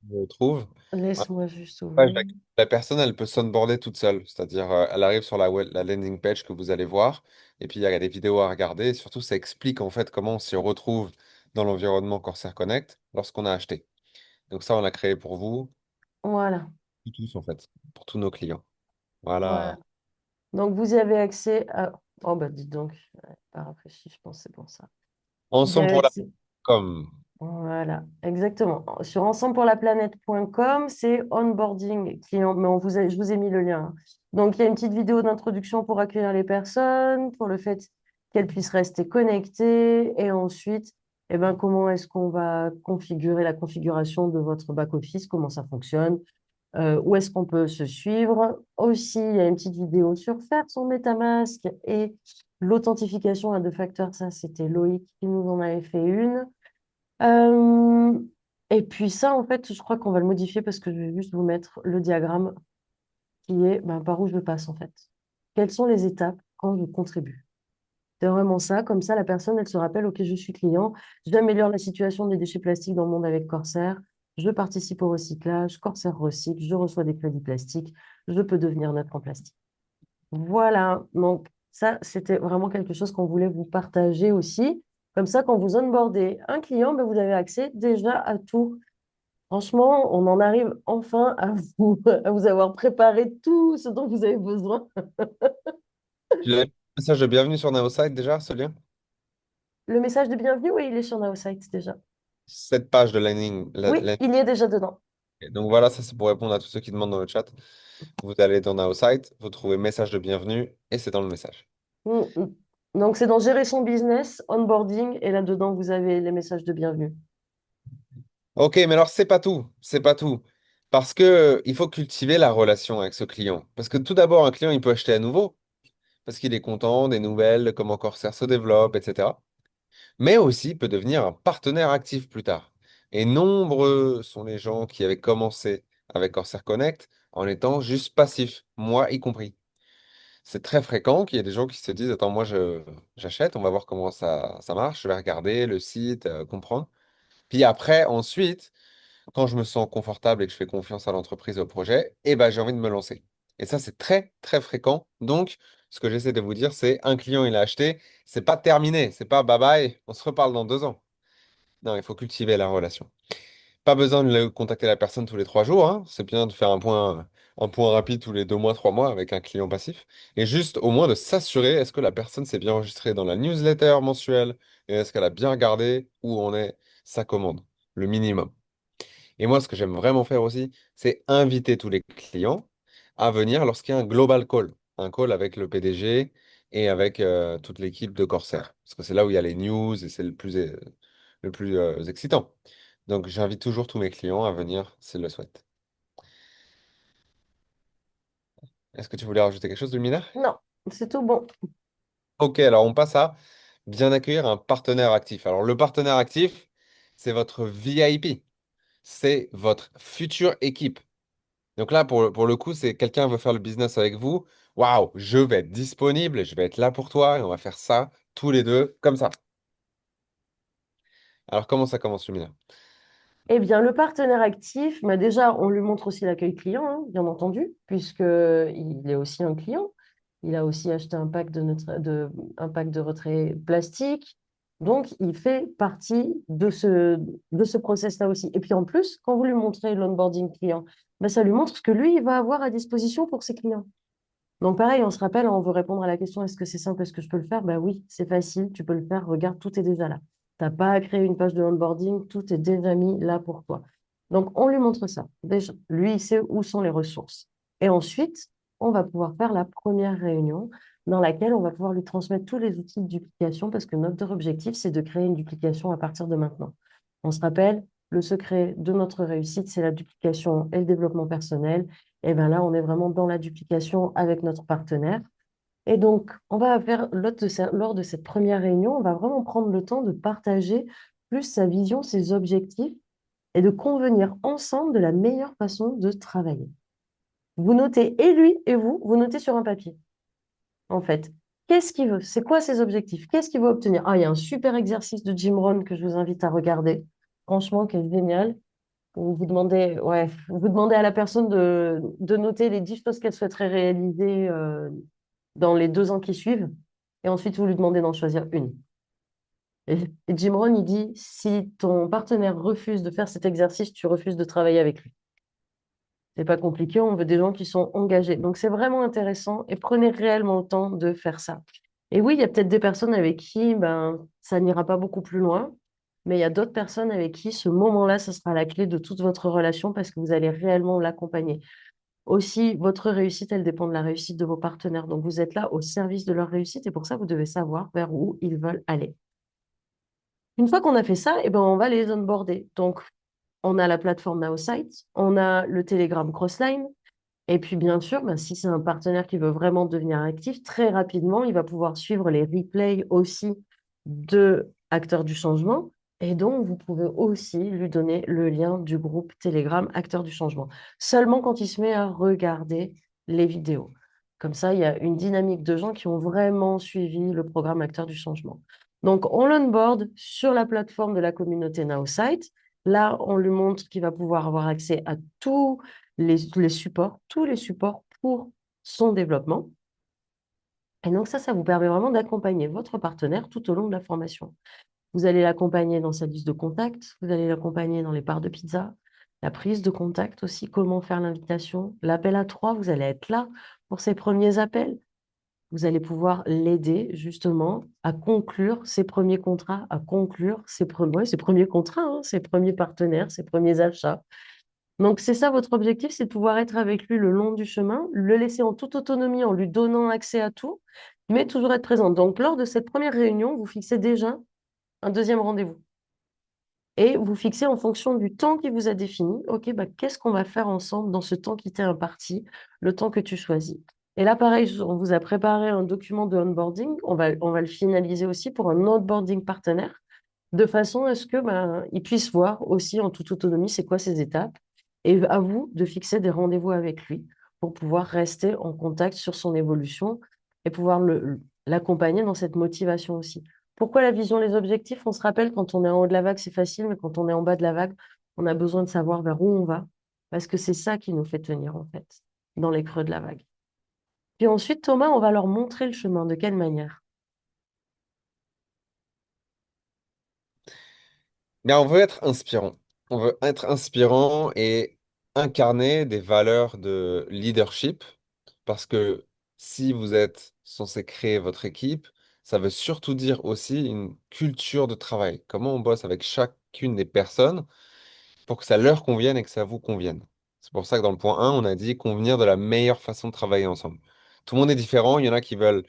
Je le trouve. laisse-moi juste Page ouvrir. d'accueil. La personne, elle peut s'onboarder toute seule, c'est-à-dire elle arrive sur la landing page que vous allez voir, et puis il y a des vidéos à regarder, et surtout ça explique en fait comment on s'y retrouve dans l'environnement Corsair Connect lorsqu'on a acheté. Donc ça, on l'a créé pour vous, Voilà, pour tous en fait, pour tous nos clients. voilà. Voilà. Donc vous y avez accès à... Oh bah dites donc, pas réfléchi, je pense que c'est pour ça. Vous Ensemble avez pour la accès... com. Voilà, exactement. Sur ensemblepourlaplanète.com, c'est onboarding client, mais je vous ai mis le lien, hein. Donc, il y a une petite vidéo d'introduction pour accueillir les personnes, pour le fait qu'elles puissent rester connectées, et ensuite, eh ben, comment est-ce qu'on va configurer la configuration de votre back-office, comment ça fonctionne, où est-ce qu'on peut se suivre. Aussi, il y a une petite vidéo sur faire son MetaMask et l'authentification à deux facteurs. Ça, c'était Loïc qui nous en avait fait une. Euh, et puis ça, en fait, je crois qu'on va le modifier parce que je vais juste vous mettre le diagramme qui est ben, par où je passe, en fait. Quelles sont les étapes quand je contribue? C'est vraiment ça. Comme ça, la personne, elle se rappelle, OK, je suis client, j'améliore la situation des déchets plastiques dans le monde avec Corsair, je participe au recyclage, Corsair recycle, je reçois des crédits plastiques, je peux devenir neutre en plastique. Voilà. Donc, ça, c'était vraiment quelque chose qu'on voulait vous partager aussi. Comme ça, quand vous onboardez un client, ben, vous avez accès déjà à tout. Franchement, on en arrive enfin à vous, à vous avoir préparé tout ce dont vous avez besoin. Tu l'as mis le message de bienvenue sur Naosite déjà, ce lien? Le message de bienvenue, oui, il est sur Naosite déjà. Cette page de landing. Oui, il y est déjà dedans. Donc voilà, ça c'est pour répondre à tous ceux qui demandent dans le chat. Vous allez dans Naosite, vous trouvez message de bienvenue et c'est dans le message. Mm, mm. Donc, c'est dans Gérer son business, onboarding, et là-dedans, vous avez les messages de bienvenue. Ok, mais alors c'est pas tout, c'est pas tout. Parce que il faut cultiver la relation avec ce client. Parce que tout d'abord, un client, il peut acheter à nouveau, parce qu'il est content des nouvelles, de comment Corsair se développe, etc. Mais aussi il peut devenir un partenaire actif plus tard. Et nombreux sont les gens qui avaient commencé avec Corsair Connect en étant juste passifs, moi y compris. C'est très fréquent qu'il y ait des gens qui se disent, attends, j'achète, on va voir comment ça marche, je vais regarder le site, comprendre. Puis après, ensuite, quand je me sens confortable et que je fais confiance à l'entreprise et au projet, eh ben, j'ai envie de me lancer. Et ça, c'est très, très fréquent. Donc, ce que j'essaie de vous dire, c'est un client, il a acheté, c'est pas terminé, c'est pas bye bye, on se reparle dans 2 ans. Non, il faut cultiver la relation. Pas besoin de contacter la personne tous les 3 jours, hein. C'est bien de faire un point rapide tous les 2 mois, 3 mois avec un client passif. Et juste au moins de s'assurer, est-ce que la personne s'est bien enregistrée dans la newsletter mensuelle et est-ce qu'elle a bien regardé où en est sa commande, le minimum. Et moi, ce que j'aime vraiment faire aussi, c'est inviter tous les clients à venir lorsqu'il y a un global call, un call avec le PDG et avec toute l'équipe de Corsair. Parce que c'est là où il y a les news et c'est le plus excitant. Donc, j'invite toujours tous mes clients à venir s'ils le souhaitent. Est-ce que tu voulais rajouter quelque chose, Lumina? Non, c'est tout bon. Ok, alors on passe à bien accueillir un partenaire actif. Alors, le partenaire actif, c'est votre VIP, c'est votre future équipe. Donc là, pour le coup, c'est quelqu'un veut faire le business avec vous. Waouh, je vais être disponible, je vais être là pour toi et on va faire ça tous les deux comme ça. Alors, comment ça commence, Lumina? Eh bien, le partenaire actif, bah déjà, on lui montre aussi l'accueil client, hein, bien entendu, puisqu'il est aussi un client. Il a aussi acheté un pack de retrait plastique. Donc, il fait partie de ce process-là aussi. Et puis, en plus, quand vous lui montrez l'onboarding client, bah, ça lui montre ce que lui, il va avoir à disposition pour ses clients. Donc, pareil, on se rappelle, on veut répondre à la question, est-ce que c'est simple, est-ce que je peux le faire? Ben oui, c'est facile, tu peux le faire. Regarde, tout est déjà là. Tu n'as pas à créer une page de onboarding, tout est déjà mis là pour toi. Donc, on lui montre ça. Déjà, lui, il sait où sont les ressources. Et ensuite, on va pouvoir faire la première réunion dans laquelle on va pouvoir lui transmettre tous les outils de duplication parce que notre objectif, c'est de créer une duplication à partir de maintenant. On se rappelle, le secret de notre réussite, c'est la duplication et le développement personnel. Et bien là, on est vraiment dans la duplication avec notre partenaire. Et donc, on va faire, lors de cette première réunion, on va vraiment prendre le temps de partager plus sa vision, ses objectifs et de convenir ensemble de la meilleure façon de travailler. Vous notez, et lui et vous, vous notez sur un papier, en fait. Qu'est-ce qu'il veut? C'est quoi ses objectifs? Qu'est-ce qu'il veut obtenir? Ah, il y a un super exercice de Jim Rohn que je vous invite à regarder. Franchement, qui est génial. Vous demandez, ouais, vous demandez à la personne de noter les 10 choses qu'elle souhaiterait réaliser dans les 2 ans qui suivent. Et ensuite, vous lui demandez d'en choisir une. Et Jim Rohn, il dit, si ton partenaire refuse de faire cet exercice, tu refuses de travailler avec lui. C'est pas compliqué, on veut des gens qui sont engagés. Donc, c'est vraiment intéressant et prenez réellement le temps de faire ça. Et oui, il y a peut-être des personnes avec qui ben, ça n'ira pas beaucoup plus loin, mais il y a d'autres personnes avec qui ce moment-là, ce sera la clé de toute votre relation parce que vous allez réellement l'accompagner. Aussi, votre réussite, elle dépend de la réussite de vos partenaires. Donc, vous êtes là au service de leur réussite et pour ça, vous devez savoir vers où ils veulent aller. Une fois qu'on a fait ça, eh ben, on va les onboarder. Donc, on a la plateforme Naosite, on a le Telegram Crossline, et puis, bien sûr, ben, si c'est un partenaire qui veut vraiment devenir actif, très rapidement, il va pouvoir suivre les replays aussi de Acteurs du Changement. Et donc, vous pouvez aussi lui donner le lien du groupe Telegram Acteurs du Changement. Seulement quand il se met à regarder les vidéos. Comme ça, il y a une dynamique de gens qui ont vraiment suivi le programme Acteurs du Changement. Donc, on l'onboard sur la plateforme de la communauté NowSite. Là, on lui montre qu'il va pouvoir avoir accès à les supports, tous les supports pour son développement. Et donc ça vous permet vraiment d'accompagner votre partenaire tout au long de la formation. Vous allez l'accompagner dans sa liste de contacts, vous allez l'accompagner dans les parts de pizza, la prise de contact aussi, comment faire l'invitation, l'appel à trois, vous allez être là pour ses premiers appels. Vous allez pouvoir l'aider justement à conclure ses premiers contrats, à conclure ses premiers contrats, hein, ses premiers partenaires, ses premiers achats. Donc c'est ça votre objectif, c'est de pouvoir être avec lui le long du chemin, le laisser en toute autonomie en lui donnant accès à tout, mais toujours être présent. Donc lors de cette première réunion, vous fixez déjà un deuxième rendez-vous. Et vous fixez en fonction du temps qui vous a défini, OK, bah, qu'est-ce qu'on va faire ensemble dans ce temps qui t'est imparti, le temps que tu choisis. Et là, pareil, on vous a préparé un document de onboarding. On va le finaliser aussi pour un onboarding partenaire, de façon à ce que il puisse voir aussi en toute autonomie c'est quoi ces étapes. Et à vous de fixer des rendez-vous avec lui pour pouvoir rester en contact sur son évolution et pouvoir l'accompagner dans cette motivation aussi. Pourquoi la vision, les objectifs? On se rappelle, quand on est en haut de la vague, c'est facile, mais quand on est en bas de la vague, on a besoin de savoir vers où on va, parce que c'est ça qui nous fait tenir, en fait, dans les creux de la vague. Puis ensuite, Thomas, on va leur montrer le chemin. De quelle manière? Bien, on veut être inspirant. On veut être inspirant et incarner des valeurs de leadership parce que si vous êtes censé créer votre équipe, ça veut surtout dire aussi une culture de travail. Comment on bosse avec chacune des personnes pour que ça leur convienne et que ça vous convienne. C'est pour ça que dans le point 1, on a dit convenir de la meilleure façon de travailler ensemble. Tout le monde est différent. Il y en a qui veulent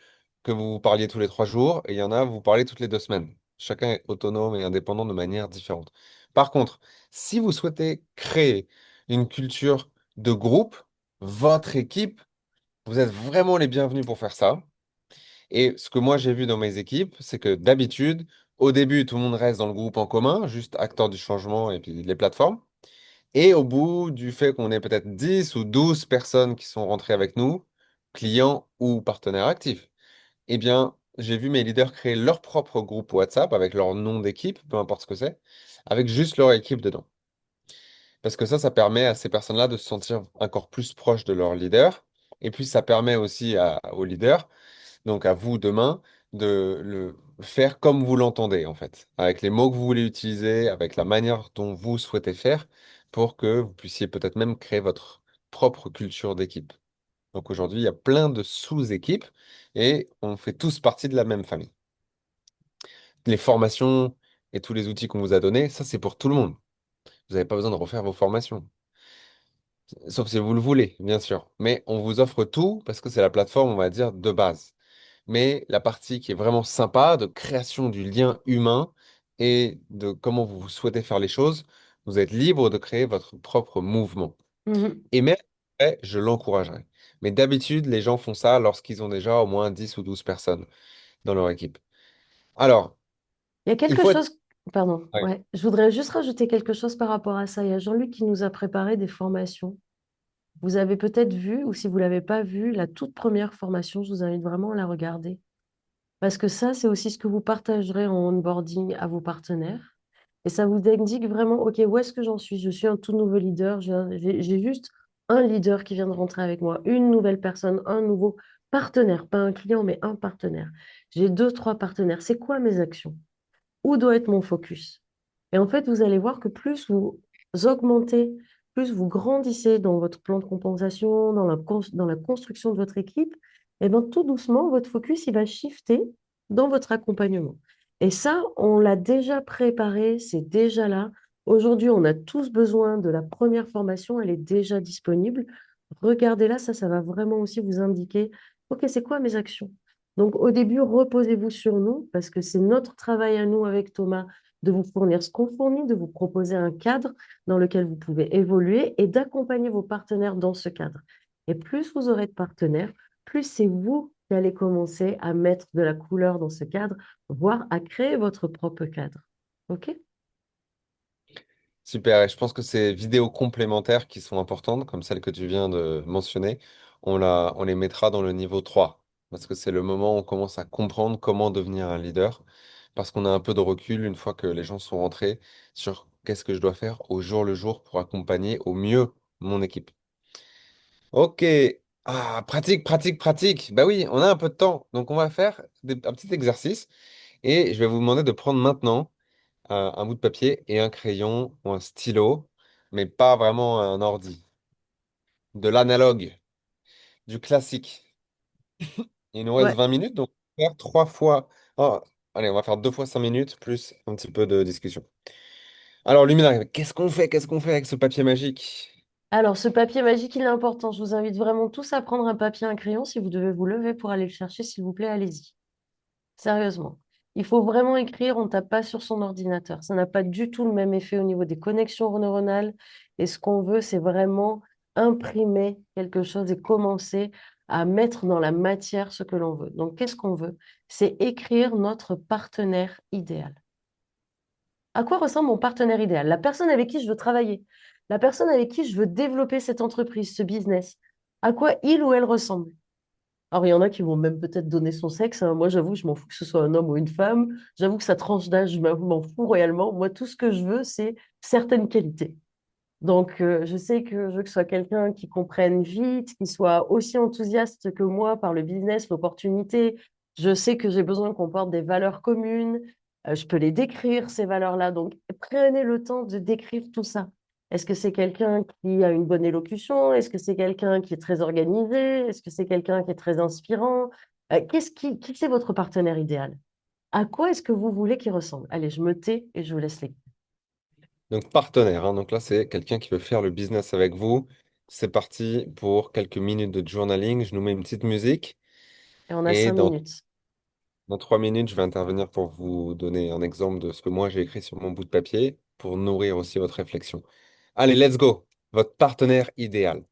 que vous vous parliez tous les 3 jours et il y en a, vous parlez toutes les 2 semaines. Chacun est autonome et indépendant de manière différente. Par contre, si vous souhaitez créer une culture de groupe, votre équipe, vous êtes vraiment les bienvenus pour faire ça. Et ce que moi j'ai vu dans mes équipes, c'est que d'habitude, au début, tout le monde reste dans le groupe en commun, juste acteur du changement et puis les plateformes. Et au bout du fait qu'on ait peut-être 10 ou 12 personnes qui sont rentrées avec nous, clients ou partenaires actifs, eh bien, j'ai vu mes leaders créer leur propre groupe WhatsApp avec leur nom d'équipe, peu importe ce que c'est, avec juste leur équipe dedans. Parce que ça permet à ces personnes-là de se sentir encore plus proches de leur leader. Et puis, ça permet aussi aux leaders, donc à vous demain, de le faire comme vous l'entendez, en fait, avec les mots que vous voulez utiliser, avec la manière dont vous souhaitez faire, pour que vous puissiez peut-être même créer votre propre culture d'équipe. Donc aujourd'hui, il y a plein de sous-équipes et on fait tous partie de la même famille. Les formations et tous les outils qu'on vous a donnés, ça c'est pour tout le monde. Vous n'avez pas besoin de refaire vos formations. Sauf si vous le voulez, bien sûr. Mais on vous offre tout parce que c'est la plateforme, on va dire, de base. Mais la partie qui est vraiment sympa, de création du lien humain et de comment vous souhaitez faire les choses, vous êtes libre de créer votre propre mouvement. Mhm. Et même, après, je l'encouragerais. Mais d'habitude, les gens font ça lorsqu'ils ont déjà au moins 10 ou 12 personnes dans leur équipe. Alors, Il y a il quelque faut être... chose, pardon, Ouais. ouais, je voudrais juste rajouter quelque chose par rapport à ça. Il y a Jean-Luc qui nous a préparé des formations. Vous avez peut-être vu, ou si vous ne l'avez pas vu, la toute première formation, je vous invite vraiment à la regarder. Parce que ça, c'est aussi ce que vous partagerez en onboarding à vos partenaires. Et ça vous indique vraiment, OK, où est-ce que j'en suis? Je suis un tout nouveau leader. J'ai juste un leader qui vient de rentrer avec moi, une nouvelle personne, un nouveau partenaire, pas un client, mais un partenaire. J'ai deux, trois partenaires. C'est quoi mes actions? Où doit être mon focus? Et en fait, vous allez voir que plus vous augmentez, plus vous grandissez dans votre plan de compensation, dans la construction de votre équipe, et bien tout doucement, votre focus, il va shifter dans votre accompagnement. Et ça, on l'a déjà préparé, c'est déjà là. Aujourd'hui, on a tous besoin de la première formation, elle est déjà disponible. Regardez-la, ça va vraiment aussi vous indiquer, OK, c'est quoi mes actions? Donc, au début, reposez-vous sur nous parce que c'est notre travail à nous avec Thomas de vous fournir ce qu'on fournit, de vous proposer un cadre dans lequel vous pouvez évoluer et d'accompagner vos partenaires dans ce cadre. Et plus vous aurez de partenaires, plus c'est vous qui allez commencer à mettre de la couleur dans ce cadre, voire à créer votre propre cadre. OK? Super, et je pense que ces vidéos complémentaires qui sont importantes, comme celle que tu viens de mentionner, on les mettra dans le niveau 3 parce que c'est le moment où on commence à comprendre comment devenir un leader, parce qu'on a un peu de recul une fois que les gens sont rentrés sur qu'est-ce que je dois faire au jour le jour pour accompagner au mieux mon équipe. Ok, ah, pratique, pratique, pratique. Bah oui, on a un peu de temps, donc on va faire un petit exercice, et je vais vous demander de prendre maintenant un bout de papier et un crayon ou un stylo, mais pas vraiment un ordi. De l'analogue, du classique. Il nous reste Ouais. 20 minutes, donc on va faire 3 fois. Oh, allez, on va faire 2 fois 5 minutes plus un petit peu de discussion. Alors, Lumina, qu'est-ce qu'on fait? Qu'est-ce qu'on fait avec ce papier magique? Alors, ce papier magique, il est important. Je vous invite vraiment tous à prendre un papier et un crayon. Si vous devez vous lever pour aller le chercher, s'il vous plaît, allez-y. Sérieusement. Il faut vraiment écrire, on ne tape pas sur son ordinateur. Ça n'a pas du tout le même effet au niveau des connexions neuronales. Et ce qu'on veut, c'est vraiment imprimer quelque chose et commencer à mettre dans la matière ce que l'on veut. Donc, qu'est-ce qu'on veut? C'est écrire notre partenaire idéal. À quoi ressemble mon partenaire idéal? La personne avec qui je veux travailler, la personne avec qui je veux développer cette entreprise, ce business. À quoi il ou elle ressemble? Alors, il y en a qui vont même peut-être donner son sexe, hein. Moi, j'avoue, je m'en fous que ce soit un homme ou une femme. J'avoue que sa tranche d'âge, je m'en fous réellement. Moi, tout ce que je veux, c'est certaines qualités. Donc, je sais que je veux que ce soit quelqu'un qui comprenne vite, qui soit aussi enthousiaste que moi par le business, l'opportunité. Je sais que j'ai besoin qu'on porte des valeurs communes. Je peux les décrire, ces valeurs-là. Donc, prenez le temps de décrire tout ça. Est-ce que c'est quelqu'un qui a une bonne élocution? Est-ce que c'est quelqu'un qui est très organisé? Est-ce que c'est quelqu'un qui est très inspirant? Qui c'est votre partenaire idéal? À quoi est-ce que vous voulez qu'il ressemble? Allez, je me tais et je vous laisse les. Donc, partenaire, hein. Donc là, c'est quelqu'un qui veut faire le business avec vous. C'est parti pour quelques minutes de journaling. Je nous mets une petite musique. Et on a Et cinq dans, minutes. dans 3 minutes, je vais intervenir pour vous donner un exemple de ce que moi j'ai écrit sur mon bout de papier pour nourrir aussi votre réflexion. Allez, let's go. Votre partenaire idéal.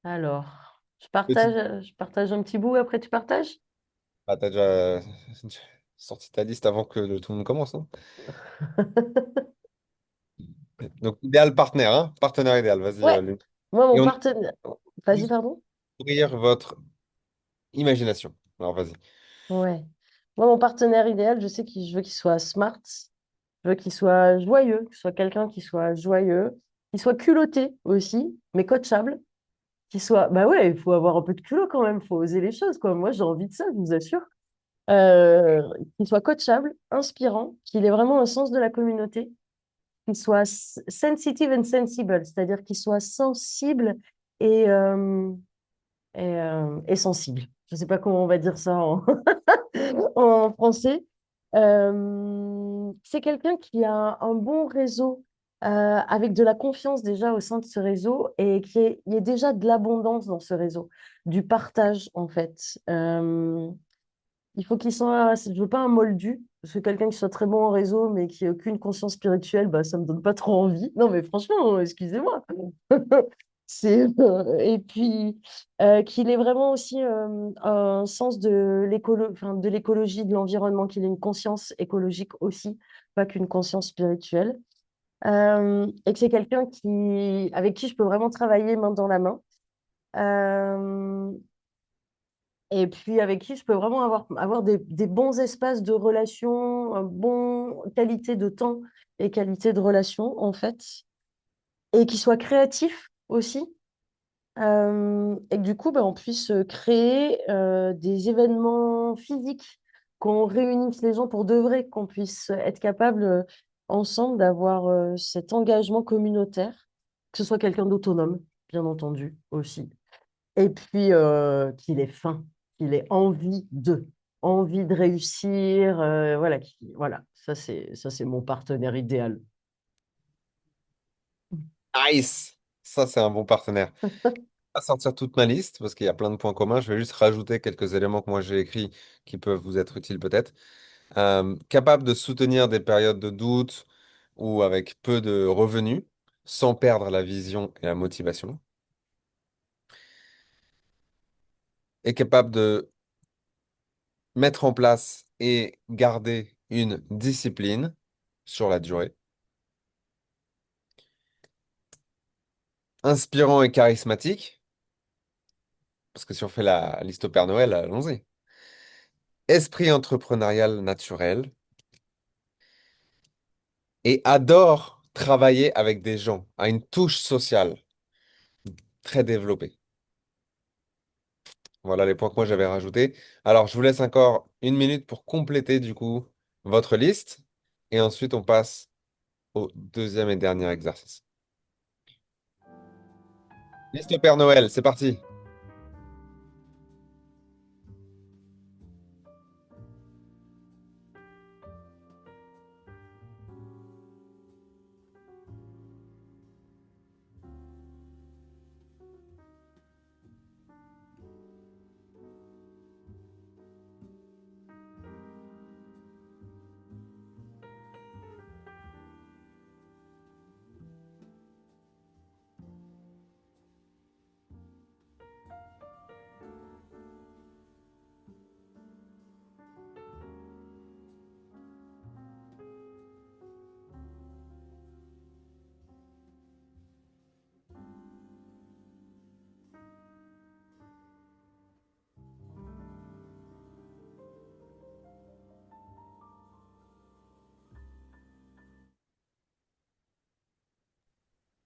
Alors, Petite. je partage un petit bout, après tu partages? Ah, t'as déjà sorti ta liste avant que tout le monde commence, hein. Donc, idéal partenaire, hein? Partenaire idéal, vas-y, Ouais, Lune. moi, Et mon on a partenaire. Vas-y, juste pardon? nourrir votre imagination. Alors, vas-y. Ouais. Moi, mon partenaire idéal, je veux qu'il soit smart, je veux qu'il soit joyeux, que ce soit quelqu'un qui soit joyeux, qui soit culotté aussi, mais coachable, qui soit. Bah ouais, il faut avoir un peu de culot quand même, il faut oser les choses, quoi. Moi, j'ai envie de ça, je vous assure. Euh, qu'il soit coachable, inspirant, qu'il ait vraiment un sens de la communauté, qu'il soit sensitive and sensible, c'est-à-dire qu'il soit sensible et, euh, et sensible. Je ne sais pas comment on va dire ça en, en français. C'est quelqu'un qui a un bon réseau, avec de la confiance déjà au sein de ce réseau et il y a déjà de l'abondance dans ce réseau, du partage en fait. Il faut qu'il soit, je veux pas un moldu, parce que quelqu'un qui soit très bon en réseau mais qui ait aucune conscience spirituelle, bah, ça me donne pas trop envie. Non mais franchement, excusez-moi. Et puis qu'il ait vraiment aussi un sens enfin, de l'écologie, de l'environnement, qu'il ait une conscience écologique aussi, pas qu'une conscience spirituelle. Et que c'est quelqu'un avec qui je peux vraiment travailler main dans la main. Euh, et puis avec qui je peux vraiment avoir des bons espaces de relation, une bonne qualité de temps et qualité de relation, en fait. Et qui soit créatif aussi. Et que du coup, bah, on puisse créer des événements physiques, qu'on réunisse les gens pour de vrai, qu'on puisse être capable ensemble d'avoir cet engagement communautaire, que ce soit quelqu'un d'autonome, bien entendu, aussi. Et puis qu'il ait faim, qu'il ait envie de réussir. Voilà, voilà, ça c'est mon partenaire idéal. Nice! Ça, c'est un bon partenaire. Pas sortir toute ma liste parce qu'il y a plein de points communs. Je vais juste rajouter quelques éléments que moi j'ai écrits qui peuvent vous être utiles peut-être. Capable de soutenir des périodes de doute ou avec peu de revenus sans perdre la vision et la motivation. Est capable de mettre en place et garder une discipline sur la durée. Inspirant et charismatique, parce que si on fait la liste au Père Noël, allons-y. Esprit entrepreneurial naturel et adore travailler avec des gens, a une touche sociale très développée. Voilà les points que moi j'avais rajoutés. Alors, je vous laisse encore une minute pour compléter du coup votre liste et ensuite on passe au deuxième et dernier exercice. Liste au Père Noël, c'est parti.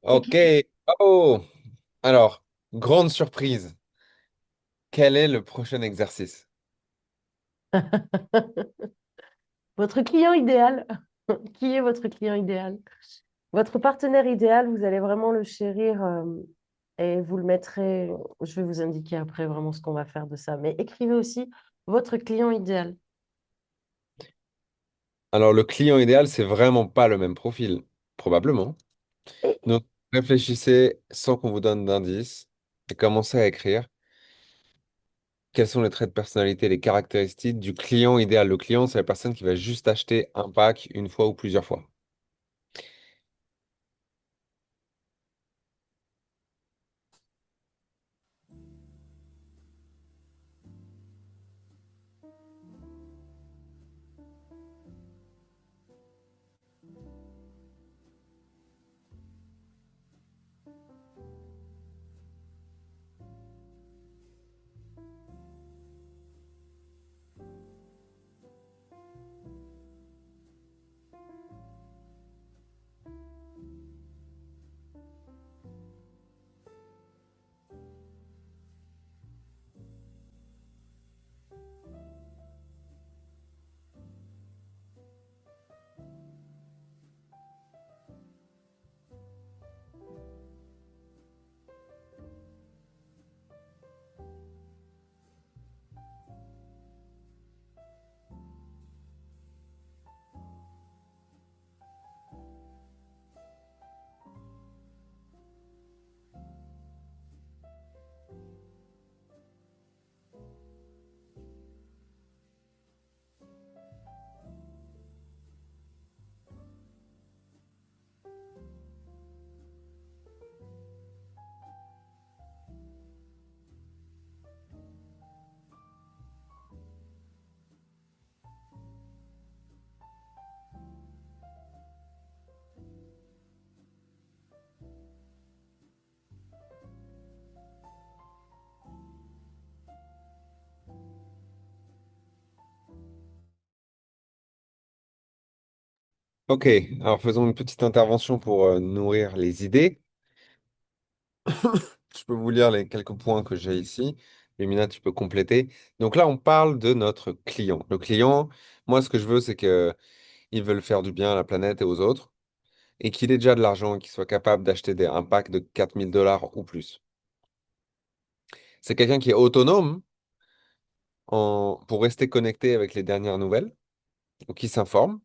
Ok. Oh! Alors, grande surprise. Quel est le prochain exercice? Votre client idéal, qui est votre client idéal? Votre partenaire idéal, vous allez vraiment le chérir et vous le mettrez. Je vais vous indiquer après vraiment ce qu'on va faire de ça. Mais écrivez aussi votre client idéal. Alors, le client idéal, c'est vraiment pas le même profil, probablement. Et, Donc, réfléchissez sans qu'on vous donne d'indices et commencez à écrire quels sont les traits de personnalité, les caractéristiques du client idéal. Le client, c'est la personne qui va juste acheter un pack une fois ou plusieurs fois. Ok, alors faisons une petite intervention pour nourrir les idées. Je peux vous lire les quelques points que j'ai ici. Lumina, tu peux compléter. Donc là, on parle de notre client. Le client, moi, ce que je veux, c'est que il veut faire du bien à la planète et aux autres, et qu'il ait déjà de l'argent, qu'il soit capable d'acheter un pack de 4 000 $ ou plus. C'est quelqu'un qui est autonome pour rester connecté avec les dernières nouvelles, ou qui s'informe.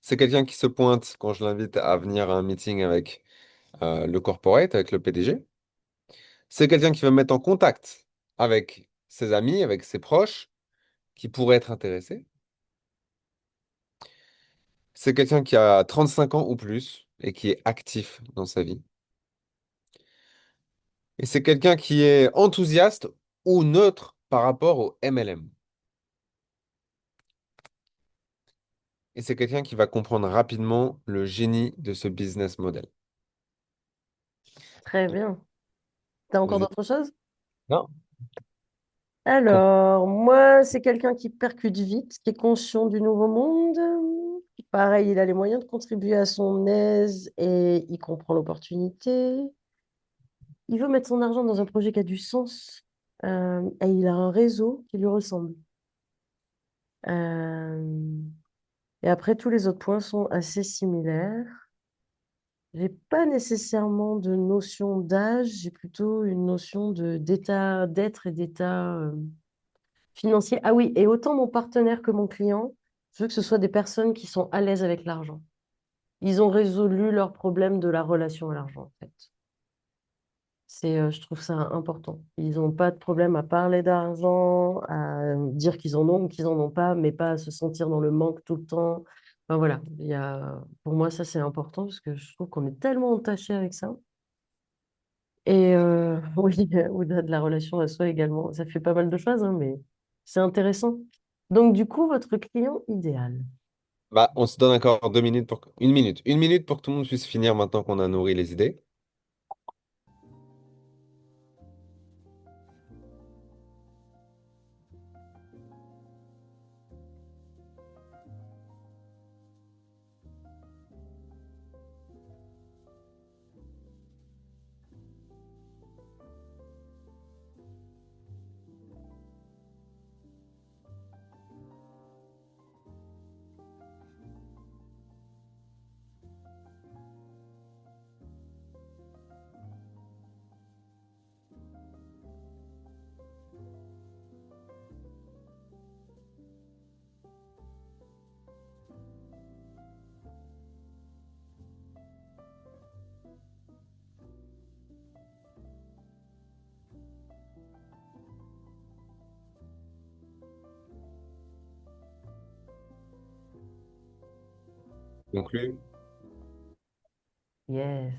C'est quelqu'un qui se pointe quand je l'invite à venir à un meeting avec le corporate, avec le PDG. C'est quelqu'un qui va me mettre en contact avec ses amis, avec ses proches, qui pourraient être intéressés. C'est quelqu'un qui a 35 ans ou plus et qui est actif dans sa vie. Et c'est quelqu'un qui est enthousiaste ou neutre par rapport au MLM. Et c'est quelqu'un qui va comprendre rapidement le génie de ce business model. Très bien. T'as encore Vous êtes... d'autres choses? Non? Com- Alors, moi, c'est quelqu'un qui percute vite, qui est conscient du nouveau monde. Pareil, il a les moyens de contribuer à son aise et il comprend l'opportunité. Il veut mettre son argent dans un projet qui a du sens et il a un réseau qui lui ressemble. Euh, et après, tous les autres points sont assez similaires. J'ai pas nécessairement de notion d'âge, j'ai plutôt une notion d'état d'être et d'état financier. Ah oui, et autant mon partenaire que mon client, je veux que ce soit des personnes qui sont à l'aise avec l'argent. Ils ont résolu leurs problèmes de la relation à l'argent, en fait. Je trouve ça important. Ils n'ont pas de problème à parler d'argent, à dire qu'ils en ont ou qu'ils en ont pas, mais pas à se sentir dans le manque tout le temps. Enfin, voilà, pour moi, ça, c'est important parce que je trouve qu'on est tellement entaché avec ça. Et oui, au-delà de la relation à soi également, ça fait pas mal de choses, hein, mais c'est intéressant. Donc, du coup, votre client idéal. Bah, on se donne encore 2 minutes pour... Une minute. Une minute pour que tout le monde puisse finir maintenant qu'on a nourri les idées. Conclu. Yes.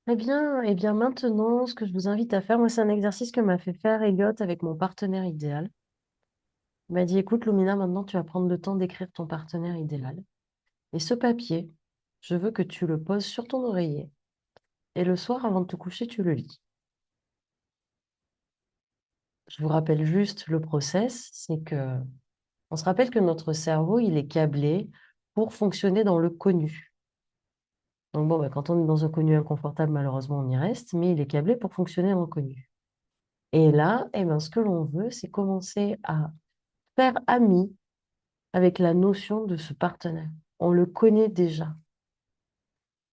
Très bien. Et bien maintenant, ce que je vous invite à faire, moi, c'est un exercice que m'a fait faire Elliot avec mon partenaire idéal. Il m'a dit, écoute, Lumina, maintenant, tu vas prendre le temps d'écrire ton partenaire idéal. Et ce papier, je veux que tu le poses sur ton oreiller. Et le soir, avant de te coucher, tu le lis. Je vous rappelle juste le process, c'est que on se rappelle que notre cerveau, il est câblé pour fonctionner dans le connu. Donc bon, bah, quand on est dans un connu inconfortable, malheureusement, on y reste, mais il est câblé pour fonctionner dans le connu. Et là, eh ben, ce que l'on veut, c'est commencer à faire ami avec la notion de ce partenaire. On le connaît déjà.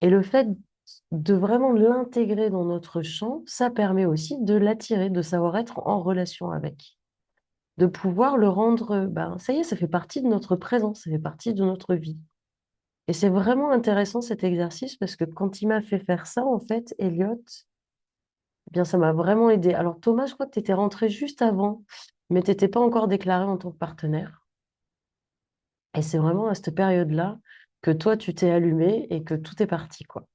Et le fait de vraiment l'intégrer dans notre champ, ça permet aussi de l'attirer, de savoir être en relation avec, de pouvoir le rendre, ben, ça y est, ça fait partie de notre présent, ça fait partie de notre vie. Et c'est vraiment intéressant cet exercice parce que quand il m'a fait faire ça, en fait, Elliot, eh bien, ça m'a vraiment aidé. Alors, Thomas, je crois que tu étais rentré juste avant, mais tu n'étais pas encore déclaré en tant que partenaire. Et c'est vraiment à cette période-là que toi, tu t'es allumé et que tout est parti, quoi.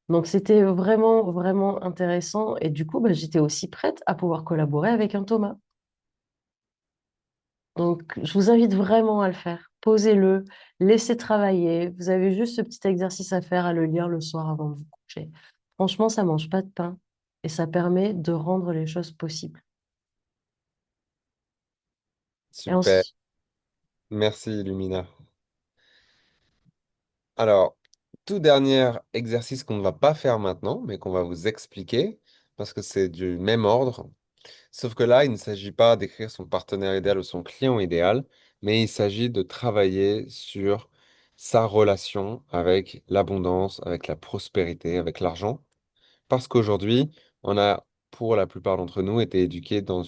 Donc, c'était vraiment, vraiment intéressant. Et du coup, bah, j'étais aussi prête à pouvoir collaborer avec un Thomas. Donc, je vous invite vraiment à le faire. Posez-le, laissez travailler. Vous avez juste ce petit exercice à faire, à le lire le soir avant de vous coucher. Franchement, ça mange pas de pain et ça permet de rendre les choses possibles. Et Super. ensuite, Merci, Lumina. Alors, tout dernier exercice qu'on ne va pas faire maintenant, mais qu'on va vous expliquer, parce que c'est du même ordre. Sauf que là, il ne s'agit pas d'écrire son partenaire idéal ou son client idéal, mais il s'agit de travailler sur sa relation avec l'abondance, avec la prospérité, avec l'argent. Parce qu'aujourd'hui, on a, pour la plupart d'entre nous, été éduqués dans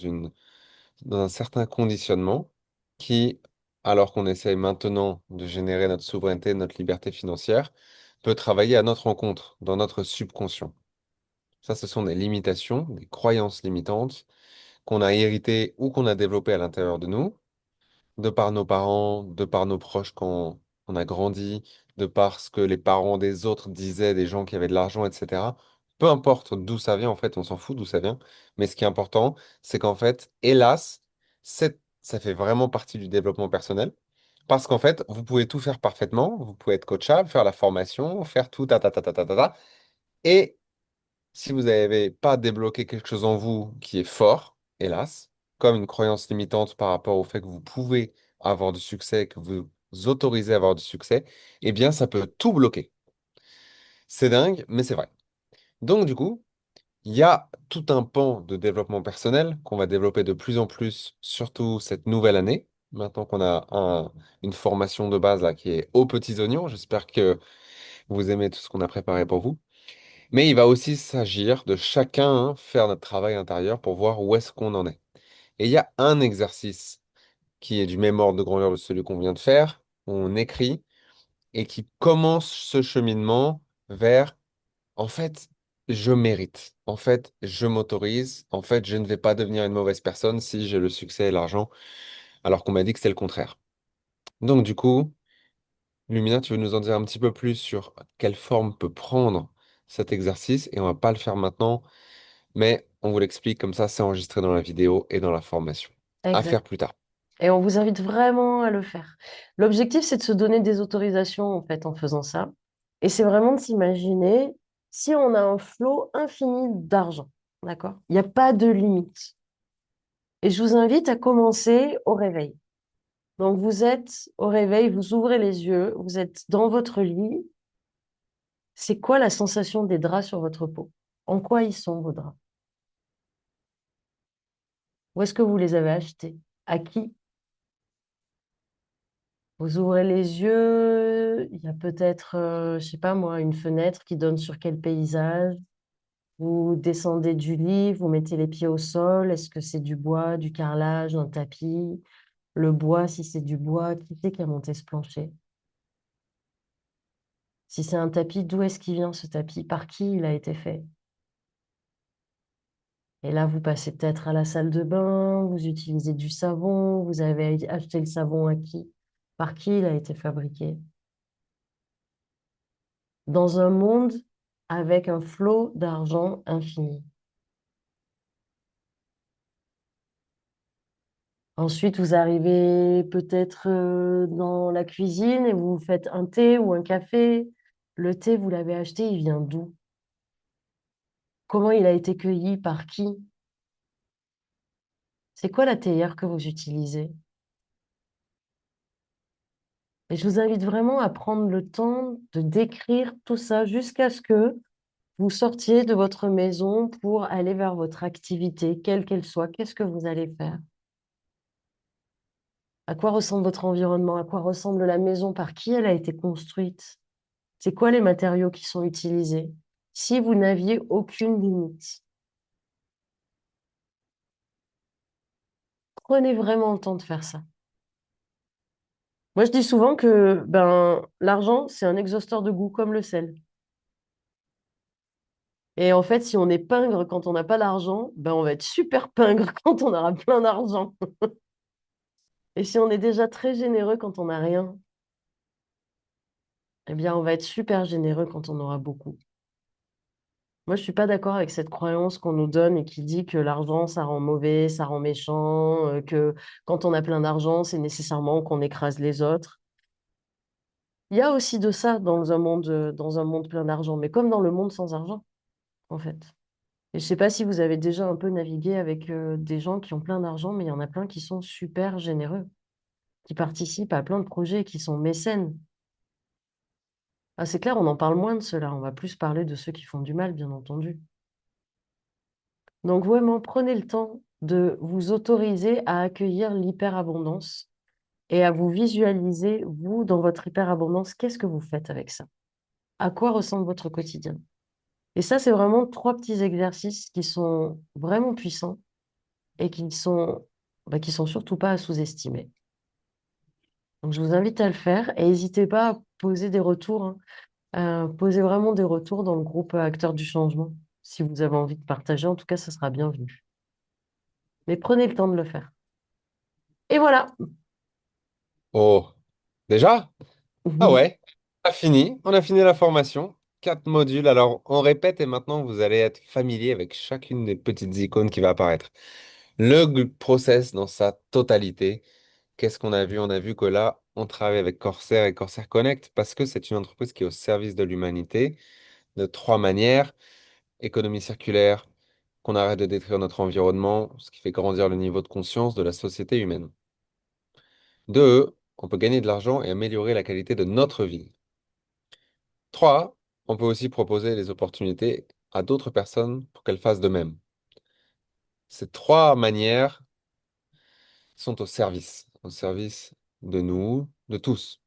un certain conditionnement qui, alors qu'on essaye maintenant de générer notre souveraineté, notre liberté financière, peut travailler à notre encontre, dans notre subconscient. Ça, ce sont des limitations, des croyances limitantes qu'on a héritées ou qu'on a développées à l'intérieur de nous de par nos parents, de par nos proches quand on a grandi, de par ce que les parents des autres disaient, des gens qui avaient de l'argent, etc. Peu importe d'où ça vient, en fait, on s'en fout d'où ça vient. Mais ce qui est important, c'est qu'en fait, hélas, ça fait vraiment partie du développement personnel. Parce qu'en fait, vous pouvez tout faire parfaitement, vous pouvez être coachable, faire la formation, faire tout, ta, ta, ta, ta, ta, ta, ta. Et si vous n'avez pas débloqué quelque chose en vous qui est fort, hélas, comme une croyance limitante par rapport au fait que vous pouvez avoir du succès, que vous autorisez à avoir du succès, eh bien, ça peut tout bloquer. C'est dingue, mais c'est vrai. Donc, du coup, il y a tout un pan de développement personnel qu'on va développer de plus en plus, surtout cette nouvelle année. Maintenant qu'on a une formation de base là qui est aux petits oignons, j'espère que vous aimez tout ce qu'on a préparé pour vous. Mais il va aussi s'agir de chacun faire notre travail intérieur pour voir où est-ce qu'on en est. Et il y a un exercice qui est du même ordre de grandeur de celui qu'on vient de faire, où on écrit et qui commence ce cheminement vers, en fait, je mérite. En fait, je m'autorise. En fait, je ne vais pas devenir une mauvaise personne si j'ai le succès et l'argent, alors qu'on m'a dit que c'était le contraire. Donc, du coup, Lumina, tu veux nous en dire un petit peu plus sur quelle forme peut prendre cet exercice, et on va pas le faire maintenant. Mais on vous l'explique comme ça, c'est enregistré dans la vidéo et dans la formation. À Exact. faire plus tard. Et on vous invite vraiment à le faire. L'objectif, c'est de se donner des autorisations, en fait, en faisant ça. Et c'est vraiment de s'imaginer si on a un flot infini d'argent. D'accord? Il n'y a pas de limite. Et je vous invite à commencer au réveil. Donc, vous êtes au réveil, vous ouvrez les yeux, vous êtes dans votre lit. C'est quoi la sensation des draps sur votre peau? En quoi ils sont, vos draps? Où est-ce que vous les avez achetés? À qui? Vous ouvrez les yeux, il y a peut-être, je sais pas moi, une fenêtre qui donne sur quel paysage? Vous descendez du lit, vous mettez les pieds au sol. Est-ce que c'est du bois, du carrelage, un tapis? Le bois, si c'est du bois, qui c'est qui a monté ce plancher? Si c'est un tapis, d'où est-ce qu'il vient ce tapis? Par qui il a été fait? Et là, vous passez peut-être à la salle de bain, vous utilisez du savon, vous avez acheté le savon à qui? Par qui il a été fabriqué? Dans un monde avec un flot d'argent infini. Ensuite, vous arrivez peut-être dans la cuisine et vous faites un thé ou un café. Le thé, vous l'avez acheté, il vient d'où? Comment il a été cueilli? Par qui? C'est quoi la théière que vous utilisez? Et je vous invite vraiment à prendre le temps de décrire tout ça jusqu'à ce que vous sortiez de votre maison pour aller vers votre activité, quelle qu'elle soit. Qu'est-ce que vous allez faire? À quoi ressemble votre environnement? À quoi ressemble la maison? Par qui elle a été construite? C'est quoi les matériaux qui sont utilisés? Si vous n'aviez aucune limite, prenez vraiment le temps de faire ça. Moi, je dis souvent que l'argent, c'est un exhausteur de goût comme le sel. Et en fait, si on est pingre quand on n'a pas d'argent, on va être super pingre quand on aura plein d'argent. Et si on est déjà très généreux quand on n'a rien, eh bien, on va être super généreux quand on aura beaucoup. Moi, je suis pas d'accord avec cette croyance qu'on nous donne et qui dit que l'argent, ça rend mauvais, ça rend méchant, que quand on a plein d'argent, c'est nécessairement qu'on écrase les autres. Il y a aussi de ça dans un monde plein d'argent, mais comme dans le monde sans argent, en fait. Et je sais pas si vous avez déjà un peu navigué avec des gens qui ont plein d'argent, mais il y en a plein qui sont super généreux. qui participent à plein de projets, qui sont mécènes. Ah, c'est clair, on en parle moins de ceux-là. On va plus parler de ceux qui font du mal, bien entendu. Donc, vraiment, prenez le temps de vous autoriser à accueillir l'hyperabondance et à vous visualiser, vous, dans votre hyperabondance, qu'est-ce que vous faites avec ça? À quoi ressemble votre quotidien? Et ça, c'est vraiment trois petits exercices qui sont vraiment puissants et qui sont surtout pas à sous-estimer. Donc, je vous invite à le faire et n'hésitez pas à poser des retours, hein. Posez vraiment des retours dans le groupe Acteurs du changement. Si vous avez envie de partager, en tout cas, ce sera bienvenu. Mais prenez le temps de le faire. Et voilà. Oh, déjà? Ah ouais, on a fini la formation. 4 modules. Alors, on répète et maintenant, vous allez être familier avec chacune des petites icônes qui va apparaître. Process dans sa totalité. Qu'est-ce qu'on a vu? On a vu que là, on travaille avec Corsair et Corsair Connect parce que c'est une entreprise qui est au service de l'humanité de 3 manières. Économie circulaire, qu'on arrête de détruire notre environnement, ce qui fait grandir le niveau de conscience de la société humaine. 2, on peut gagner de l'argent et améliorer la qualité de notre vie. 3, on peut aussi proposer des opportunités à d'autres personnes pour qu'elles fassent de même. Ces 3 manières sont au service de nous, de tous.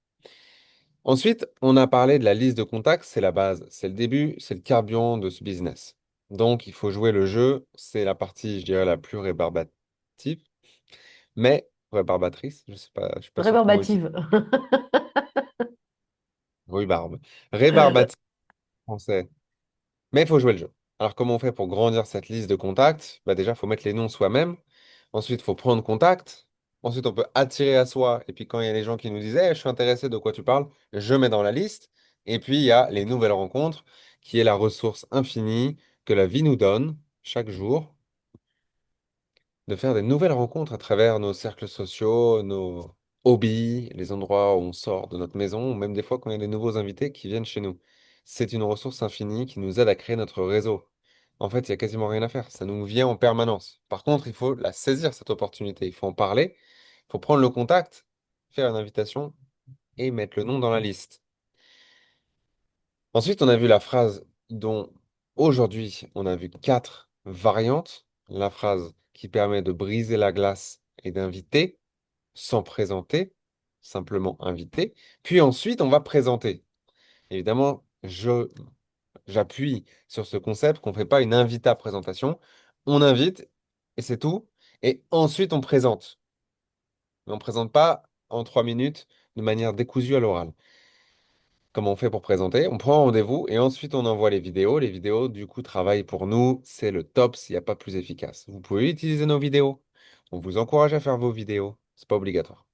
Ensuite, on a parlé de la liste de contacts, c'est la base, c'est le début, c'est le carburant de ce business. Donc, il faut jouer le jeu, c'est la partie, je dirais, la plus rébarbative, mais rébarbatrice, je suis pas sûr quel mot utiliser. Rébarbative. Rhubarbe. Rébarbative en français. Mais il faut jouer le jeu. Alors, comment on fait pour grandir cette liste de contacts? Bah déjà, il faut mettre les noms soi-même. Ensuite, il faut prendre contact. Ensuite, on peut attirer à soi. Et puis, quand il y a les gens qui nous disent, Eh, je suis intéressé de quoi tu parles, je mets dans la liste. Et puis, il y a les nouvelles rencontres, qui est la ressource infinie que la vie nous donne chaque jour, de faire des nouvelles rencontres à travers nos cercles sociaux, nos hobbies, les endroits où on sort de notre maison, ou même des fois quand il y a des nouveaux invités qui viennent chez nous. C'est une ressource infinie qui nous aide à créer notre réseau. En fait, il n'y a quasiment rien à faire. Ça nous vient en permanence. Par contre, il faut la saisir, cette opportunité. Il faut en parler, il faut prendre le contact, faire une invitation et mettre le nom dans la liste. Ensuite, on a vu la phrase dont aujourd'hui, on a vu 4 variantes. La phrase qui permet de briser la glace et d'inviter sans présenter, simplement inviter. Puis ensuite, on va présenter. Évidemment, j'appuie sur ce concept qu'on ne fait pas une invita présentation. On invite et c'est tout. Et ensuite, on présente. Mais on ne présente pas en 3 minutes de manière décousue à l'oral. Comment on fait pour présenter? On prend un rendez-vous et ensuite on envoie les vidéos. Les vidéos, du coup, travaillent pour nous. C'est le top s'il n'y a pas plus efficace. Vous pouvez utiliser nos vidéos. On vous encourage à faire vos vidéos. C'est pas obligatoire.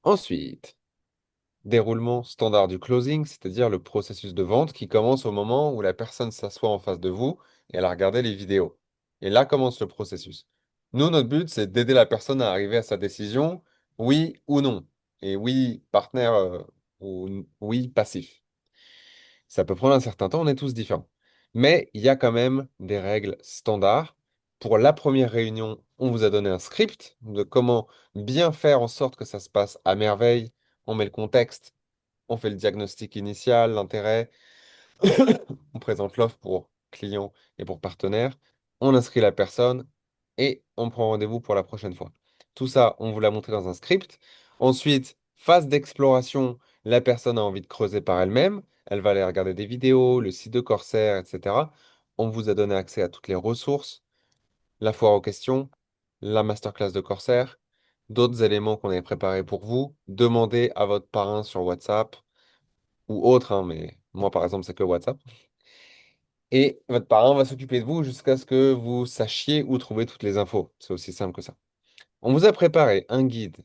Ensuite, déroulement standard du closing, c'est-à-dire le processus de vente qui commence au moment où la personne s'assoit en face de vous et elle a regardé les vidéos. Et là commence le processus. Nous, notre but, c'est d'aider la personne à arriver à sa décision, oui ou non. Et oui, partenaire ou oui, passif. Ça peut prendre un certain temps, on est tous différents. Mais il y a quand même des règles standards. Pour la première réunion, on vous a donné un script de comment bien faire en sorte que ça se passe à merveille. On met le contexte, on fait le diagnostic initial, l'intérêt, on présente l'offre pour client et pour partenaire, on inscrit la personne et on prend rendez-vous pour la prochaine fois. Tout ça, on vous l'a montré dans un script. Ensuite, phase d'exploration, la personne a envie de creuser par elle-même. Elle va aller regarder des vidéos, le site de Corsair, etc. On vous a donné accès à toutes les ressources, la foire aux questions, la masterclass de Corsair, d'autres éléments qu'on avait préparés pour vous. Demandez à votre parrain sur WhatsApp ou autre, hein, mais moi, par exemple, c'est que WhatsApp. Et votre parent va s'occuper de vous jusqu'à ce que vous sachiez où trouver toutes les infos. C'est aussi simple que ça. On vous a préparé un guide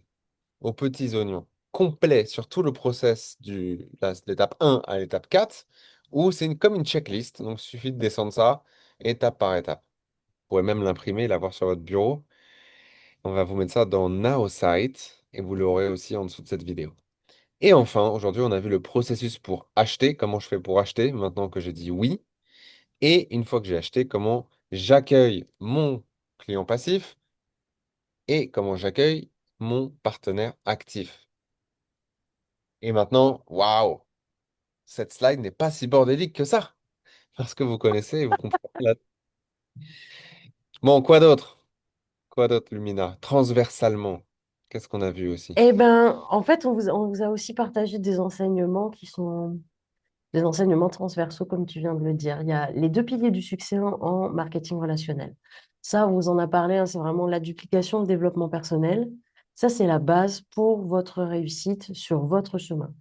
aux petits oignons complet sur tout le process l'étape 1 à l'étape 4, où c'est comme une checklist. Donc, il suffit de descendre ça étape par étape. Vous pourrez même l'imprimer et l'avoir sur votre bureau. On va vous mettre ça dans NowSite et vous l'aurez aussi en dessous de cette vidéo. Et enfin, aujourd'hui, on a vu le processus pour acheter, comment je fais pour acheter maintenant que j'ai dit oui. Et une fois que j'ai acheté, comment j'accueille mon client passif et comment j'accueille mon partenaire actif. Et maintenant, waouh, cette slide n'est pas si bordélique que ça, parce que vous connaissez et vous comprenez. Bon, quoi d'autre? Quoi d'autre, Lumina? Transversalement, qu'est-ce qu'on a vu aussi? Eh ben, en fait, on vous a aussi partagé des enseignements qui sont des enseignements transversaux, comme tu viens de le dire. Il y a les deux piliers du succès en marketing relationnel. Ça, on vous en a parlé, hein, c'est vraiment la duplication, le développement personnel. Ça, c'est la base pour votre réussite sur votre chemin.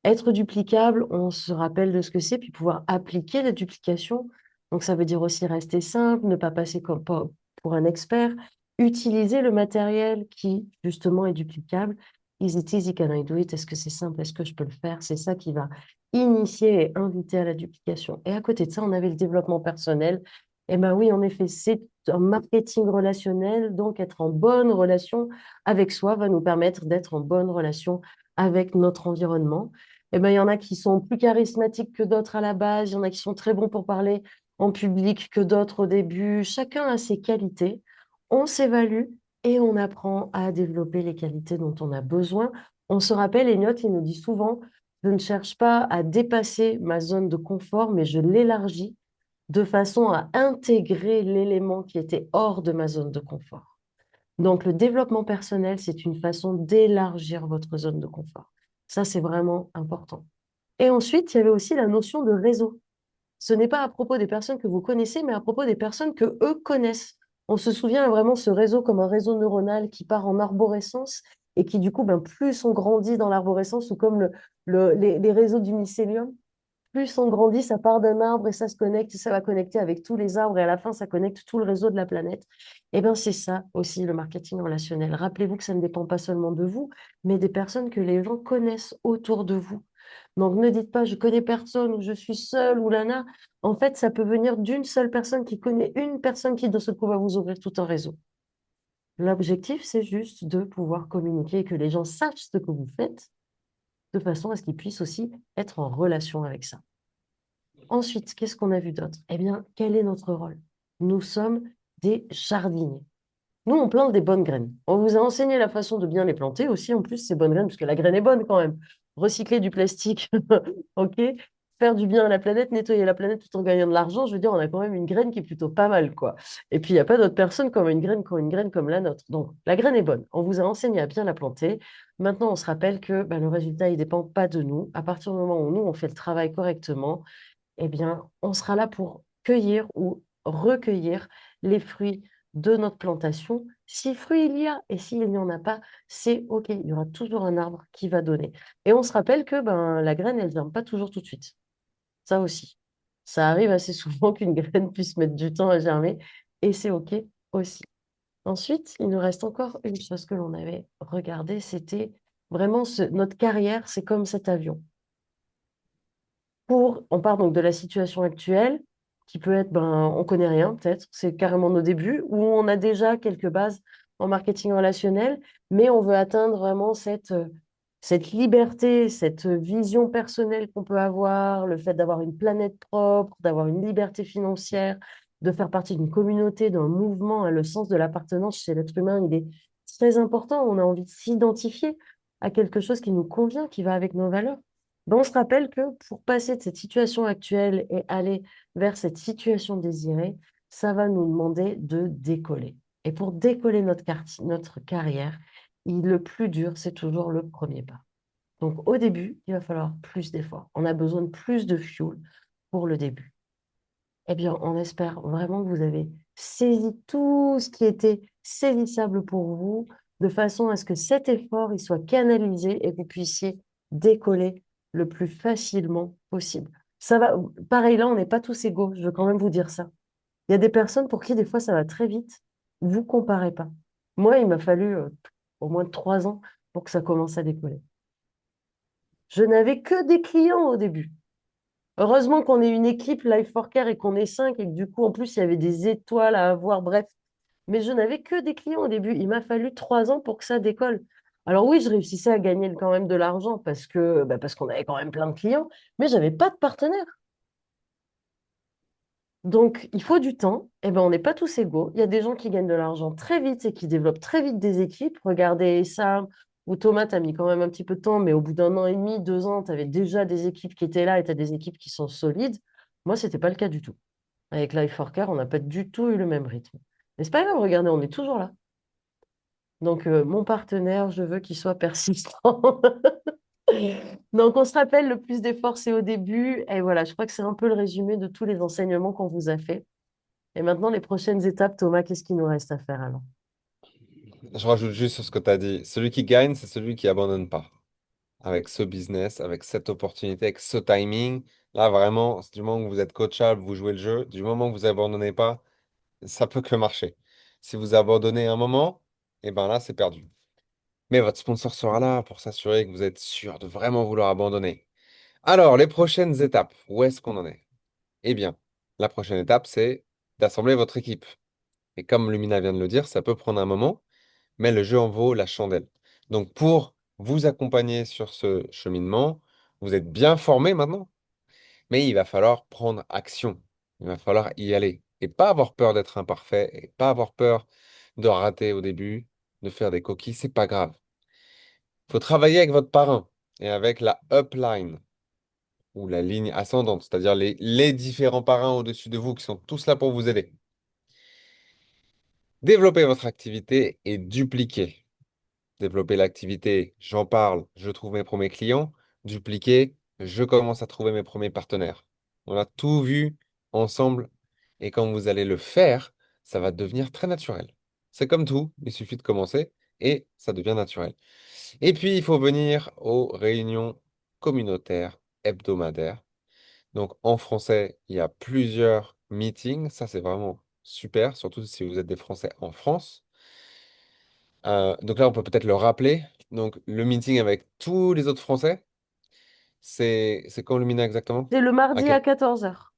Être duplicable, on se rappelle de ce que c'est, puis pouvoir appliquer la duplication. Donc, ça veut dire aussi rester simple, ne pas passer pour un expert, utiliser le matériel qui, justement, est duplicable. Is it easy, can I do it? Est-ce que c'est simple? Est-ce que je peux le faire? C'est ça qui va initier et inviter à la duplication. Et à côté de ça, on avait le développement personnel. Eh bien oui, en effet, c'est un marketing relationnel, donc être en bonne relation avec soi va nous permettre d'être en bonne relation avec notre environnement. Eh ben, il y en a qui sont plus charismatiques que d'autres à la base, il y en a qui sont très bons pour parler en public que d'autres au début. Chacun a ses qualités. On s'évalue et on apprend à développer les qualités dont on a besoin. On se rappelle, Elliot, il nous dit souvent, je ne cherche pas à dépasser ma zone de confort, mais je l'élargis de façon à intégrer l'élément qui était hors de ma zone de confort. Donc, le développement personnel, c'est une façon d'élargir votre zone de confort. Ça, c'est vraiment important. Et ensuite, il y avait aussi la notion de réseau. Ce n'est pas à propos des personnes que vous connaissez, mais à propos des personnes que eux connaissent. On se souvient vraiment ce réseau comme un réseau neuronal qui part en arborescence et qui, du coup, ben, plus on grandit dans l'arborescence ou comme les réseaux du mycélium, plus on grandit, ça part d'un arbre et ça se connecte, ça va connecter avec tous les arbres et à la fin, ça connecte tout le réseau de la planète. Et bien, c'est ça aussi le marketing relationnel. Rappelez-vous que ça ne dépend pas seulement de vous, mais des personnes que les gens connaissent autour de vous. Donc, ne dites pas je connais personne ou je suis seule ou lana. En fait, ça peut venir d'une seule personne qui connaît une personne qui, de ce coup, va vous ouvrir tout un réseau. L'objectif, c'est juste de pouvoir communiquer et que les gens sachent ce que vous faites de façon à ce qu'ils puissent aussi être en relation avec ça. Ensuite, qu'est-ce qu'on a vu d'autre? Eh bien, quel est notre rôle? Nous sommes des jardiniers. Nous, on plante des bonnes graines. On vous a enseigné la façon de bien les planter aussi, en plus, ces bonnes graines, parce que la graine est bonne quand même. Recycler du plastique, ok? Faire du bien à la planète, nettoyer la planète tout en gagnant de l'argent, je veux dire, on a quand même une graine qui est plutôt pas mal, quoi. Et puis, il n'y a pas d'autres personnes qui ont une graine comme la nôtre. Donc, la graine est bonne. On vous a enseigné à bien la planter. Maintenant, on se rappelle que ben, le résultat, il ne dépend pas de nous. À partir du moment où nous, on fait le travail correctement, eh bien, on sera là pour cueillir ou recueillir les fruits de notre plantation. Si fruit il y a et s'il n'y en a pas, c'est OK. Il y aura toujours un arbre qui va donner. Et on se rappelle que ben, la graine, elle ne vient pas toujours tout de suite. Ça aussi. Ça arrive assez souvent qu'une graine puisse mettre du temps à germer et c'est OK aussi. Ensuite, il nous reste encore une chose que l'on avait regardée, c'était vraiment notre carrière, c'est comme cet avion on part donc de la situation actuelle, qui peut être, ben, on connaît rien, peut-être, c'est carrément nos débuts, ou on a déjà quelques bases en marketing relationnel, mais on veut atteindre vraiment cette liberté, cette vision personnelle qu'on peut avoir, le fait d'avoir une planète propre, d'avoir une liberté financière, de faire partie d'une communauté, d'un mouvement, hein. Le sens de l'appartenance chez l'être humain, il est très important. On a envie de s'identifier à quelque chose qui nous convient, qui va avec nos valeurs. Ben, on se rappelle que pour passer de cette situation actuelle et aller vers cette situation désirée, ça va nous demander de décoller. Et pour décoller notre carrière, le plus dur, c'est toujours le premier pas. Donc au début, il va falloir plus d'efforts. On a besoin de plus de fuel pour le début. Eh bien, on espère vraiment que vous avez saisi tout ce qui était saisissable pour vous, de façon à ce que cet effort il soit canalisé et que vous puissiez décoller le plus facilement possible. Ça va, pareil, là, on n'est pas tous égaux, je veux quand même vous dire ça. Il y a des personnes pour qui des fois ça va très vite. Vous comparez pas. Moi, il m'a fallu au moins 3 ans pour que ça commence à décoller. Je n'avais que des clients au début. Heureusement qu'on est une équipe Life for Care et qu'on est 5 et que du coup, en plus, il y avait des étoiles à avoir, bref. Mais je n'avais que des clients au début. Il m'a fallu 3 ans pour que ça décolle. Alors oui, je réussissais à gagner quand même de l'argent parce qu'on avait quand même plein de clients, mais je n'avais pas de partenaire. Donc, il faut du temps. Eh ben, on n'est pas tous égaux. Il y a des gens qui gagnent de l'argent très vite et qui développent très vite des équipes. Regardez Sam ou Thomas, tu as mis quand même un petit peu de temps, mais au bout d'un an et demi, 2 ans, tu avais déjà des équipes qui étaient là et tu as des équipes qui sont solides. Moi, ce n'était pas le cas du tout. Avec Life4Care, on n'a pas du tout eu le même rythme. Mais c'est pas grave, regardez, on est toujours là. Donc, mon partenaire, je veux qu'il soit persistant. Donc, on se rappelle, le plus d'efforts, c'est au début. Et voilà, je crois que c'est un peu le résumé de tous les enseignements qu'on vous a fait. Et maintenant, les prochaines étapes, Thomas, qu'est-ce qu'il nous reste à faire alors? Je rajoute juste sur ce que tu as dit. Celui qui gagne, c'est celui qui abandonne pas. Avec ce business, avec cette opportunité, avec ce timing. Là, vraiment, du moment que vous êtes coachable, vous jouez le jeu, du moment que vous abandonnez pas, ça peut que marcher. Si vous abandonnez un moment, et ben là, c'est perdu. Mais votre sponsor sera là pour s'assurer que vous êtes sûr de vraiment vouloir abandonner. Alors, les prochaines étapes, où est-ce qu'on en est? Eh bien, la prochaine étape, c'est d'assembler votre équipe. Et comme Lumina vient de le dire, ça peut prendre un moment, mais le jeu en vaut la chandelle. Donc, pour vous accompagner sur ce cheminement, vous êtes bien formé maintenant, mais il va falloir prendre action. Il va falloir y aller. Et pas avoir peur d'être imparfait, et pas avoir peur de rater au début, de faire des coquilles, c'est pas grave. Il faut travailler avec votre parrain et avec la upline ou la ligne ascendante, c'est-à-dire les différents parrains au-dessus de vous qui sont tous là pour vous aider. Développer votre activité et dupliquer. Développer l'activité, j'en parle, je trouve mes premiers clients. Dupliquer, je commence à trouver mes premiers partenaires. On a tout vu ensemble et quand vous allez le faire, ça va devenir très naturel. C'est comme tout, il suffit de commencer et ça devient naturel. Et puis, il faut venir aux réunions communautaires hebdomadaires. Donc, en français, il y a plusieurs meetings. Ça, c'est vraiment super, surtout si vous êtes des Français en France. Donc là, on peut peut-être le rappeler. Donc, le meeting avec tous les autres Français, c'est quand le mina exactement? C'est le À mardi quelle... à 14 heures.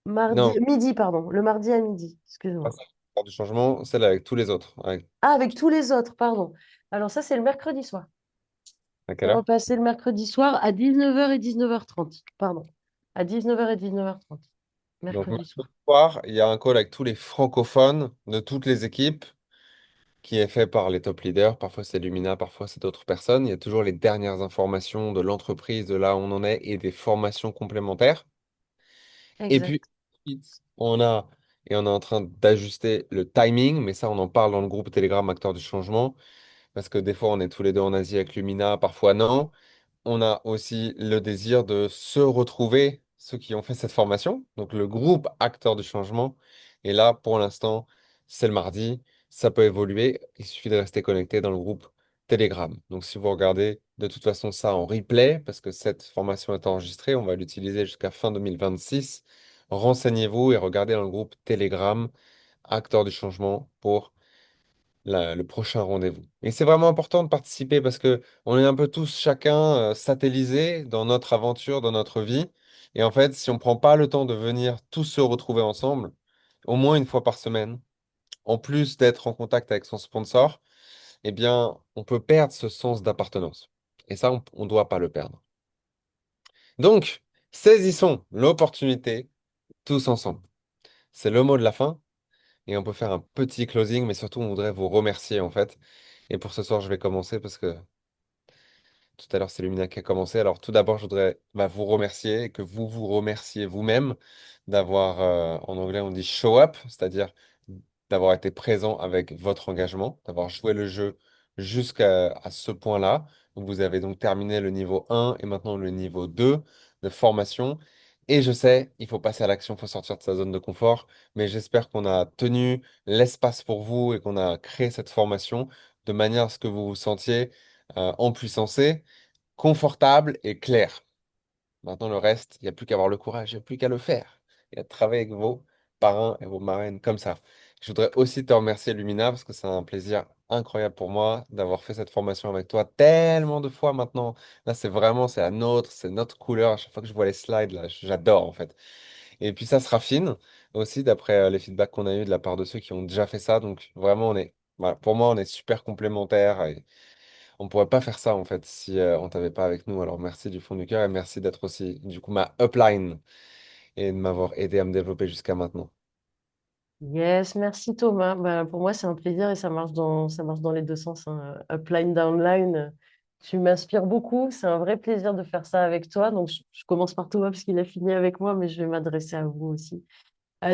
Non, Midi, pardon. Le mardi à midi. pas Excuse-moi. ça. L'heure du changement, celle avec tous les autres. Ah, avec tous les autres, pardon. Alors ça, c'est le mercredi soir. À Ça quelle va heure? passer le mercredi soir à 19 h et 19 h 30. Pardon. À 19 h et 19 h 30. Donc, Mercredi mercredi soir. soir, il y a un call avec tous les francophones de toutes les équipes qui est fait par les top leaders. Parfois, c'est Lumina, parfois, c'est d'autres personnes. Il y a toujours les dernières informations de l'entreprise, de là où on en est et des formations complémentaires. Et puis, Exact. ensuite, on est en train d'ajuster le timing, mais ça, on en parle dans le groupe Telegram Acteurs du Changement, parce que des fois, on est tous les deux en Asie avec Lumina, parfois non. On a aussi le désir de se retrouver, ceux qui ont fait cette formation, donc le groupe Acteurs du Changement. Et là, pour l'instant, c'est le mardi, ça peut évoluer, il suffit de rester connecté dans le groupe Telegram. Donc si vous regardez de toute façon ça en replay, parce que cette formation est enregistrée, on va l'utiliser jusqu'à fin 2026, renseignez-vous et regardez dans le groupe Telegram Acteurs du Changement pour le prochain rendez-vous. Et c'est vraiment important de participer parce que on est un peu tous chacun satellisés dans notre aventure, dans notre vie. Et en fait, si on prend pas le temps de venir tous se retrouver ensemble, au moins une fois par semaine, en plus d'être en contact avec son sponsor, eh bien, on peut perdre ce sens d'appartenance. Et ça, on ne doit pas le perdre. Donc, saisissons l'opportunité tous ensemble. C'est le mot de la fin. Et on peut faire un petit closing, mais surtout, on voudrait vous remercier en fait. Et pour ce soir, je vais commencer parce que tout à l'heure, c'est Lumina qui a commencé. Alors, tout d'abord, je voudrais vous remercier et que vous vous remerciez vous-même d'avoir, en anglais, on dit show up, c'est-à-dire d'avoir été présent avec votre engagement, d'avoir joué le jeu jusqu'à ce point-là. Donc, vous avez donc terminé le niveau 1 et maintenant le niveau 2 de formation. Et je sais, il faut passer à l'action, il faut sortir de sa zone de confort, mais j'espère qu'on a tenu l'espace pour vous et qu'on a créé cette formation de manière à ce que vous vous sentiez empuissancé, confortable et clair. Maintenant, le reste, il n'y a plus qu'à avoir le courage, il n'y a plus qu'à le faire. Et à travailler avec vos parrains et vos marraines comme ça. Je voudrais aussi te remercier, Lumina, parce que c'est un plaisir incroyable pour moi d'avoir fait cette formation avec toi tellement de fois maintenant. Là, c'est la nôtre, c'est notre couleur. À chaque fois que je vois les slides, là, j'adore en fait. Et puis ça se raffine aussi d'après les feedbacks qu'on a eu de la part de ceux qui ont déjà fait ça. Donc vraiment, voilà, pour moi, on est super complémentaires. On pourrait pas faire ça en fait si on t'avait pas avec nous. Alors merci du fond du cœur et merci d'être aussi du coup ma upline. et de m'avoir aidé à me développer jusqu'à maintenant. Yes, merci Thomas. Bah, pour moi, c'est un plaisir et ça marche dans les deux sens, hein. Upline, downline, tu m'inspires beaucoup. C'est un vrai plaisir de faire ça avec toi. Donc, je commence par Thomas parce qu'il a fini avec moi, mais je vais m'adresser à vous aussi.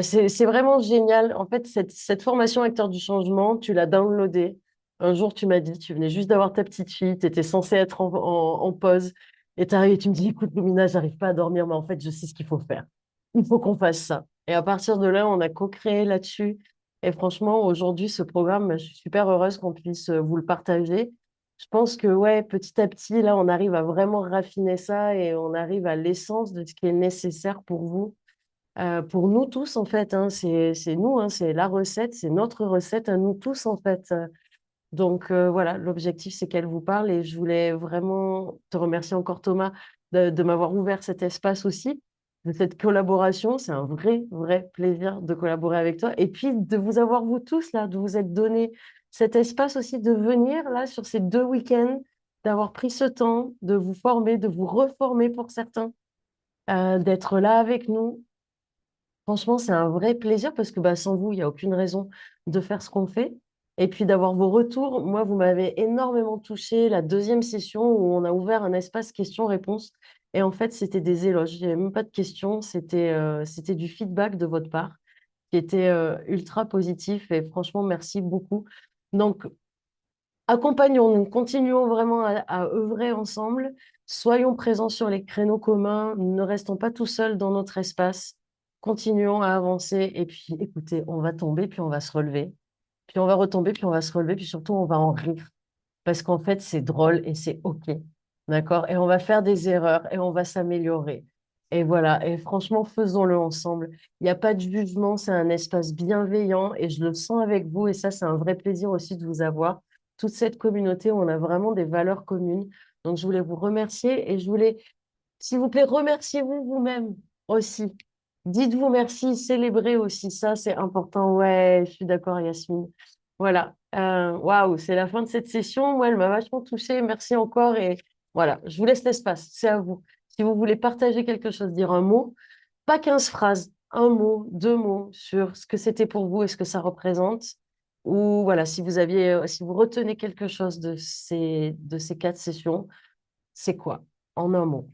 C'est vraiment génial. En fait, cette formation acteur du changement, tu l'as downloadée. Un jour, tu m'as dit, tu venais juste d'avoir ta petite fille, tu étais censée être en pause. Et tu arrives et tu me dis, écoute, Lumina, j'arrive pas à dormir, mais en fait, je sais ce qu'il faut faire. Il faut qu'on fasse ça. Et à partir de là, on a co-créé là-dessus. Et franchement, aujourd'hui, ce programme, je suis super heureuse qu'on puisse vous le partager. Je pense que, ouais, petit à petit, là, on arrive à vraiment raffiner ça et on arrive à l'essence de ce qui est nécessaire pour nous tous, en fait, hein. C'est nous, hein, c'est la recette, c'est notre recette à nous tous, en fait. Donc voilà, l'objectif, c'est qu'elle vous parle et je voulais vraiment te remercier encore, Thomas, de m'avoir ouvert cet espace aussi, de cette collaboration. C'est un vrai, vrai plaisir de collaborer avec toi et puis de vous avoir, vous tous, là, de vous être donné cet espace aussi de venir, là, sur ces 2 week-ends, d'avoir pris ce temps, de vous former, de vous reformer pour certains, d'être là avec nous. Franchement, c'est un vrai plaisir parce que bah, sans vous, il n'y a aucune raison de faire ce qu'on fait. Et puis d'avoir vos retours. Moi, vous m'avez énormément touché la deuxième session où on a ouvert un espace questions-réponses. Et en fait, c'était des éloges. Il n'y avait même pas de questions. C'était du feedback de votre part qui était ultra positif. Et franchement, merci beaucoup. Donc, accompagnons-nous, continuons vraiment à œuvrer ensemble, soyons présents sur les créneaux communs, ne restons pas tout seuls dans notre espace, continuons à avancer et puis écoutez, on va tomber, puis on va se relever, puis on va retomber, puis on va se relever, puis surtout on va en rire, parce qu'en fait c'est drôle et c'est OK, d'accord? Et on va faire des erreurs et on va s'améliorer. Et voilà, et franchement, faisons-le ensemble. Il n'y a pas de jugement, c'est un espace bienveillant et je le sens avec vous et ça, c'est un vrai plaisir aussi de vous avoir. Toute cette communauté où on a vraiment des valeurs communes. Donc, je voulais vous remercier et je voulais, s'il vous plaît, remerciez-vous vous-même aussi. Dites-vous merci, célébrez aussi ça, c'est important. Ouais, je suis d'accord, Yasmine. Voilà. Waouh, c'est la fin de cette session. Moi, elle m'a vachement touchée. Merci encore. Et voilà, je vous laisse l'espace. C'est à vous. Si vous voulez partager quelque chose, dire un mot, pas 15 phrases, un mot, 2 mots sur ce que c'était pour vous et ce que ça représente. Ou voilà, si vous retenez quelque chose de ces 4 sessions, c'est quoi? En un mot.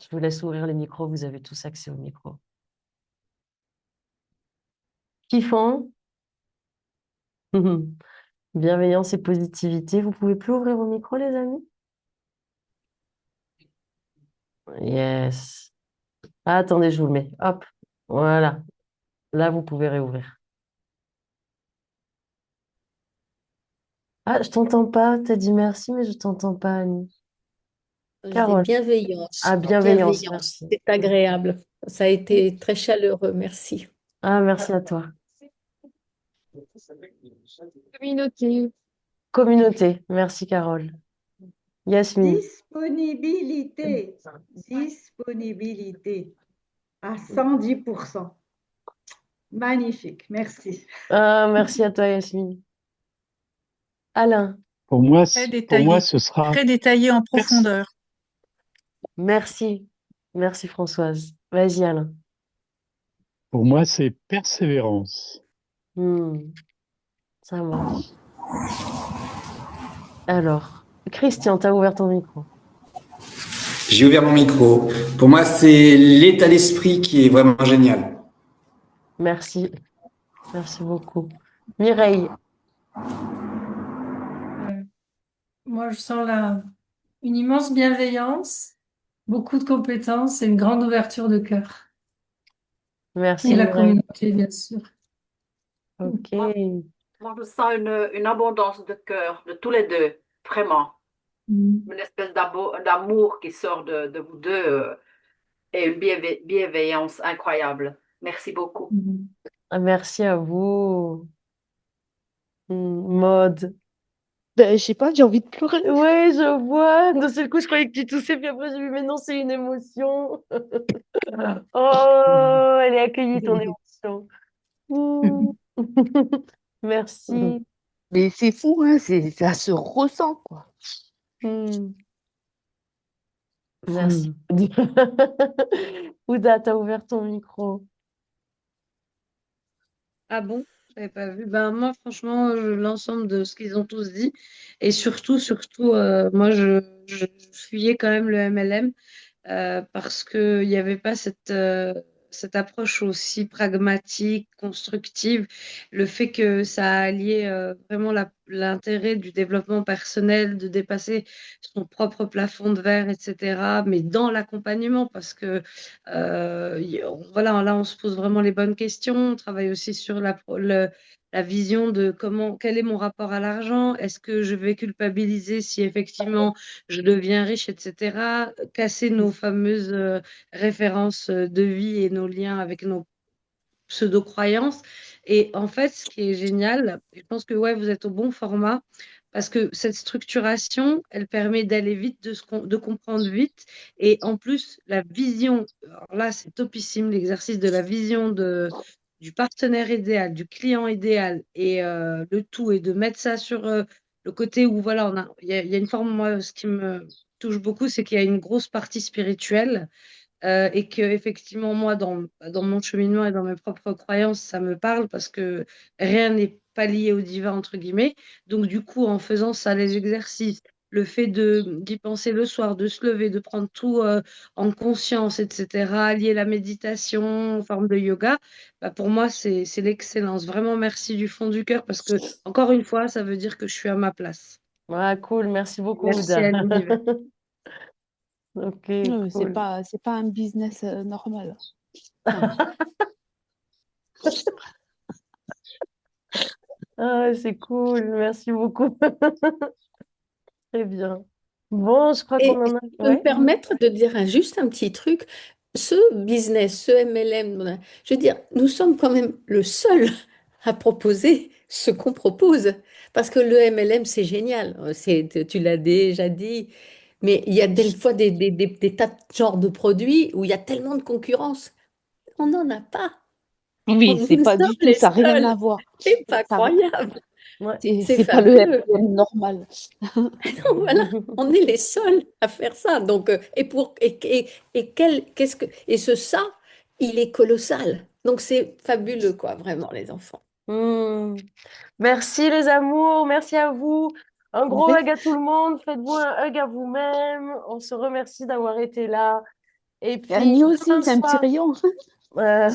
Je vous laisse ouvrir les micros. Vous avez tous accès au micro. Kiffant. Bienveillance et positivité. Vous pouvez plus ouvrir vos micros, les amis? Yes. Ah, attendez, je vous le mets. Hop. Voilà. Là, vous pouvez réouvrir. Ah, je t'entends pas. T'as dit merci, mais je t'entends pas, Annie. Je dis Carole. Ah, bienveillance, bienveillance, bienveillance, merci. c'est agréable. Ça a été très chaleureux, merci. Ah, merci à toi. Communauté. Communauté. Merci, Carole. Yasmine. Disponibilité, disponibilité à 110%. Magnifique, merci. Ah, merci à toi, Yasmine. Alain. Pour moi, Très pour moi, détaillé. ce sera Très détaillé en profondeur. Merci. Merci, Françoise. Vas-y, Alain. pour moi, c'est persévérance. Hmm, ça marche. Alors, Christian, t'as ouvert ton micro. J'ai ouvert mon micro. Pour moi, c'est l'état d'esprit qui est vraiment génial. Merci. Merci beaucoup. Mireille. Moi, je sens une immense bienveillance, beaucoup de compétences et une grande ouverture de cœur. Merci, Et la Mireille. communauté, bien sûr. OK. Moi, je sens une abondance de cœur de tous les deux, vraiment. Une espèce d'amour qui sort de vous deux et une bienveillance incroyable. Merci beaucoup. Ah, merci à vous. Maude. Ben, je sais pas, j'ai envie de pleurer. Ouais, je vois. D'un seul coup, je croyais que tu toussais, puis après, j'ai vu, mais non, c'est une émotion. Oh, elle est accueillie, ton émotion. Mmh. Merci. Mais c'est fou, hein, ça se ressent, quoi. Mmh. Merci. Ouda, t'as ouvert ton micro. Ah bon? J'avais pas vu. Ben, moi, franchement, l'ensemble de ce qu'ils ont tous dit, et surtout, moi, je fuyais quand même le MLM parce qu'il n'y avait pas cette approche aussi pragmatique, constructive, le fait que ça alliait vraiment l'intérêt du développement personnel, de dépasser son propre plafond de verre, etc., mais dans l'accompagnement, parce que voilà, là, on se pose vraiment les bonnes questions, on travaille aussi sur la vision de quel est mon rapport à l'argent, est-ce que je vais culpabiliser si effectivement je deviens riche, etc. Casser nos fameuses références de vie et nos liens avec nos pseudo-croyances. Et en fait, ce qui est génial, je pense que ouais, vous êtes au bon format, parce que cette structuration, elle permet d'aller vite, de comprendre vite. Et en plus, la vision, alors là, c'est topissime, l'exercice de la vision du partenaire idéal, du client idéal, et le tout, et de mettre ça sur le côté où, voilà, il y a une forme, moi, ce qui me touche beaucoup, c'est qu'il y a une grosse partie spirituelle et que effectivement moi dans mon cheminement et dans mes propres croyances ça me parle parce que rien n'est pas lié au divin entre guillemets, donc du coup en faisant ça, les exercices, le fait d'y penser le soir, de se lever, de prendre tout en conscience, etc., lier la méditation en forme de yoga, bah, pour moi c'est l'excellence, vraiment merci du fond du cœur, parce que encore une fois ça veut dire que je suis à ma place. Ah, cool, merci beaucoup, Merci Ouda. à l'univers. Ok, C'est cool. pas un business normal. Non. Ah, c'est cool, merci beaucoup. Très bien. Bon, je crois qu'on Et en a. je peux me Ouais. permettre de dire juste un petit truc. Ce business, ce MLM, je veux dire, nous sommes quand même le seul à proposer ce qu'on propose. Parce que le MLM, c'est génial. Tu l'as déjà dit. Mais il y a des fois des tas de genres de produits où il y a tellement de concurrence. On n'en a pas. Oui, c'est Nous pas sommes du tout, les ça n'a rien seuls. à voir. C'est pas Ça, croyable. Ouais. C'est c'est pas le fabuleux. MLM normal. Donc voilà, on est les seuls à faire ça. Donc, et ce ça, il est colossal. Donc c'est fabuleux, quoi, vraiment, les enfants. Hmm. Merci les amours, merci à vous. Un gros hug à tout le monde. Faites-vous un hug à vous-même. On se remercie d'avoir été là. Et puis Annie aussi, demain c'est un petit soir, rayon. euh,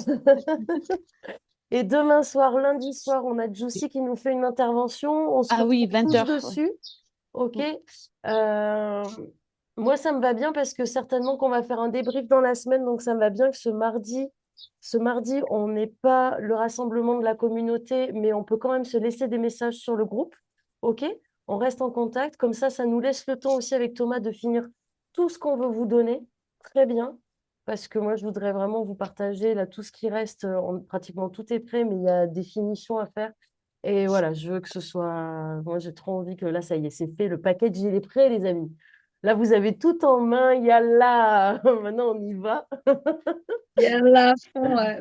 et demain soir, lundi soir, on a Juicy qui nous fait une intervention. On se Ah oui, retrouve tous 20h. dessus. Ok. Euh, Moi, ça me va bien parce que certainement qu'on va faire un débrief dans la semaine. Donc, ça me va bien que ce mardi, on n'ait pas le rassemblement de la communauté, mais on peut quand même se laisser des messages sur le groupe. Ok? On reste en contact. Comme ça nous laisse le temps aussi avec Thomas de finir tout ce qu'on veut vous donner. Très bien. Parce que moi, je voudrais vraiment vous partager là tout ce qui reste. Pratiquement tout est prêt, mais il y a des finitions à faire. Et voilà, je veux que ce soit. Moi, j'ai trop envie que là, ça y est, c'est fait. Le package, il est prêt, les amis. Là, vous avez tout en main. Il y a là. Maintenant, on y va. Yallah, à fond, ouais.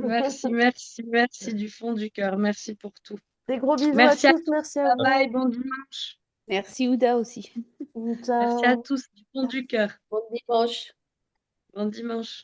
Merci du fond du cœur. Merci pour tout. Des gros bisous à Merci à tous. tous. Merci à Bye bye, vous. bon dimanche. Merci Ouda aussi. Merci à Ciao. tous du fond du cœur. Bon dimanche. Bon dimanche.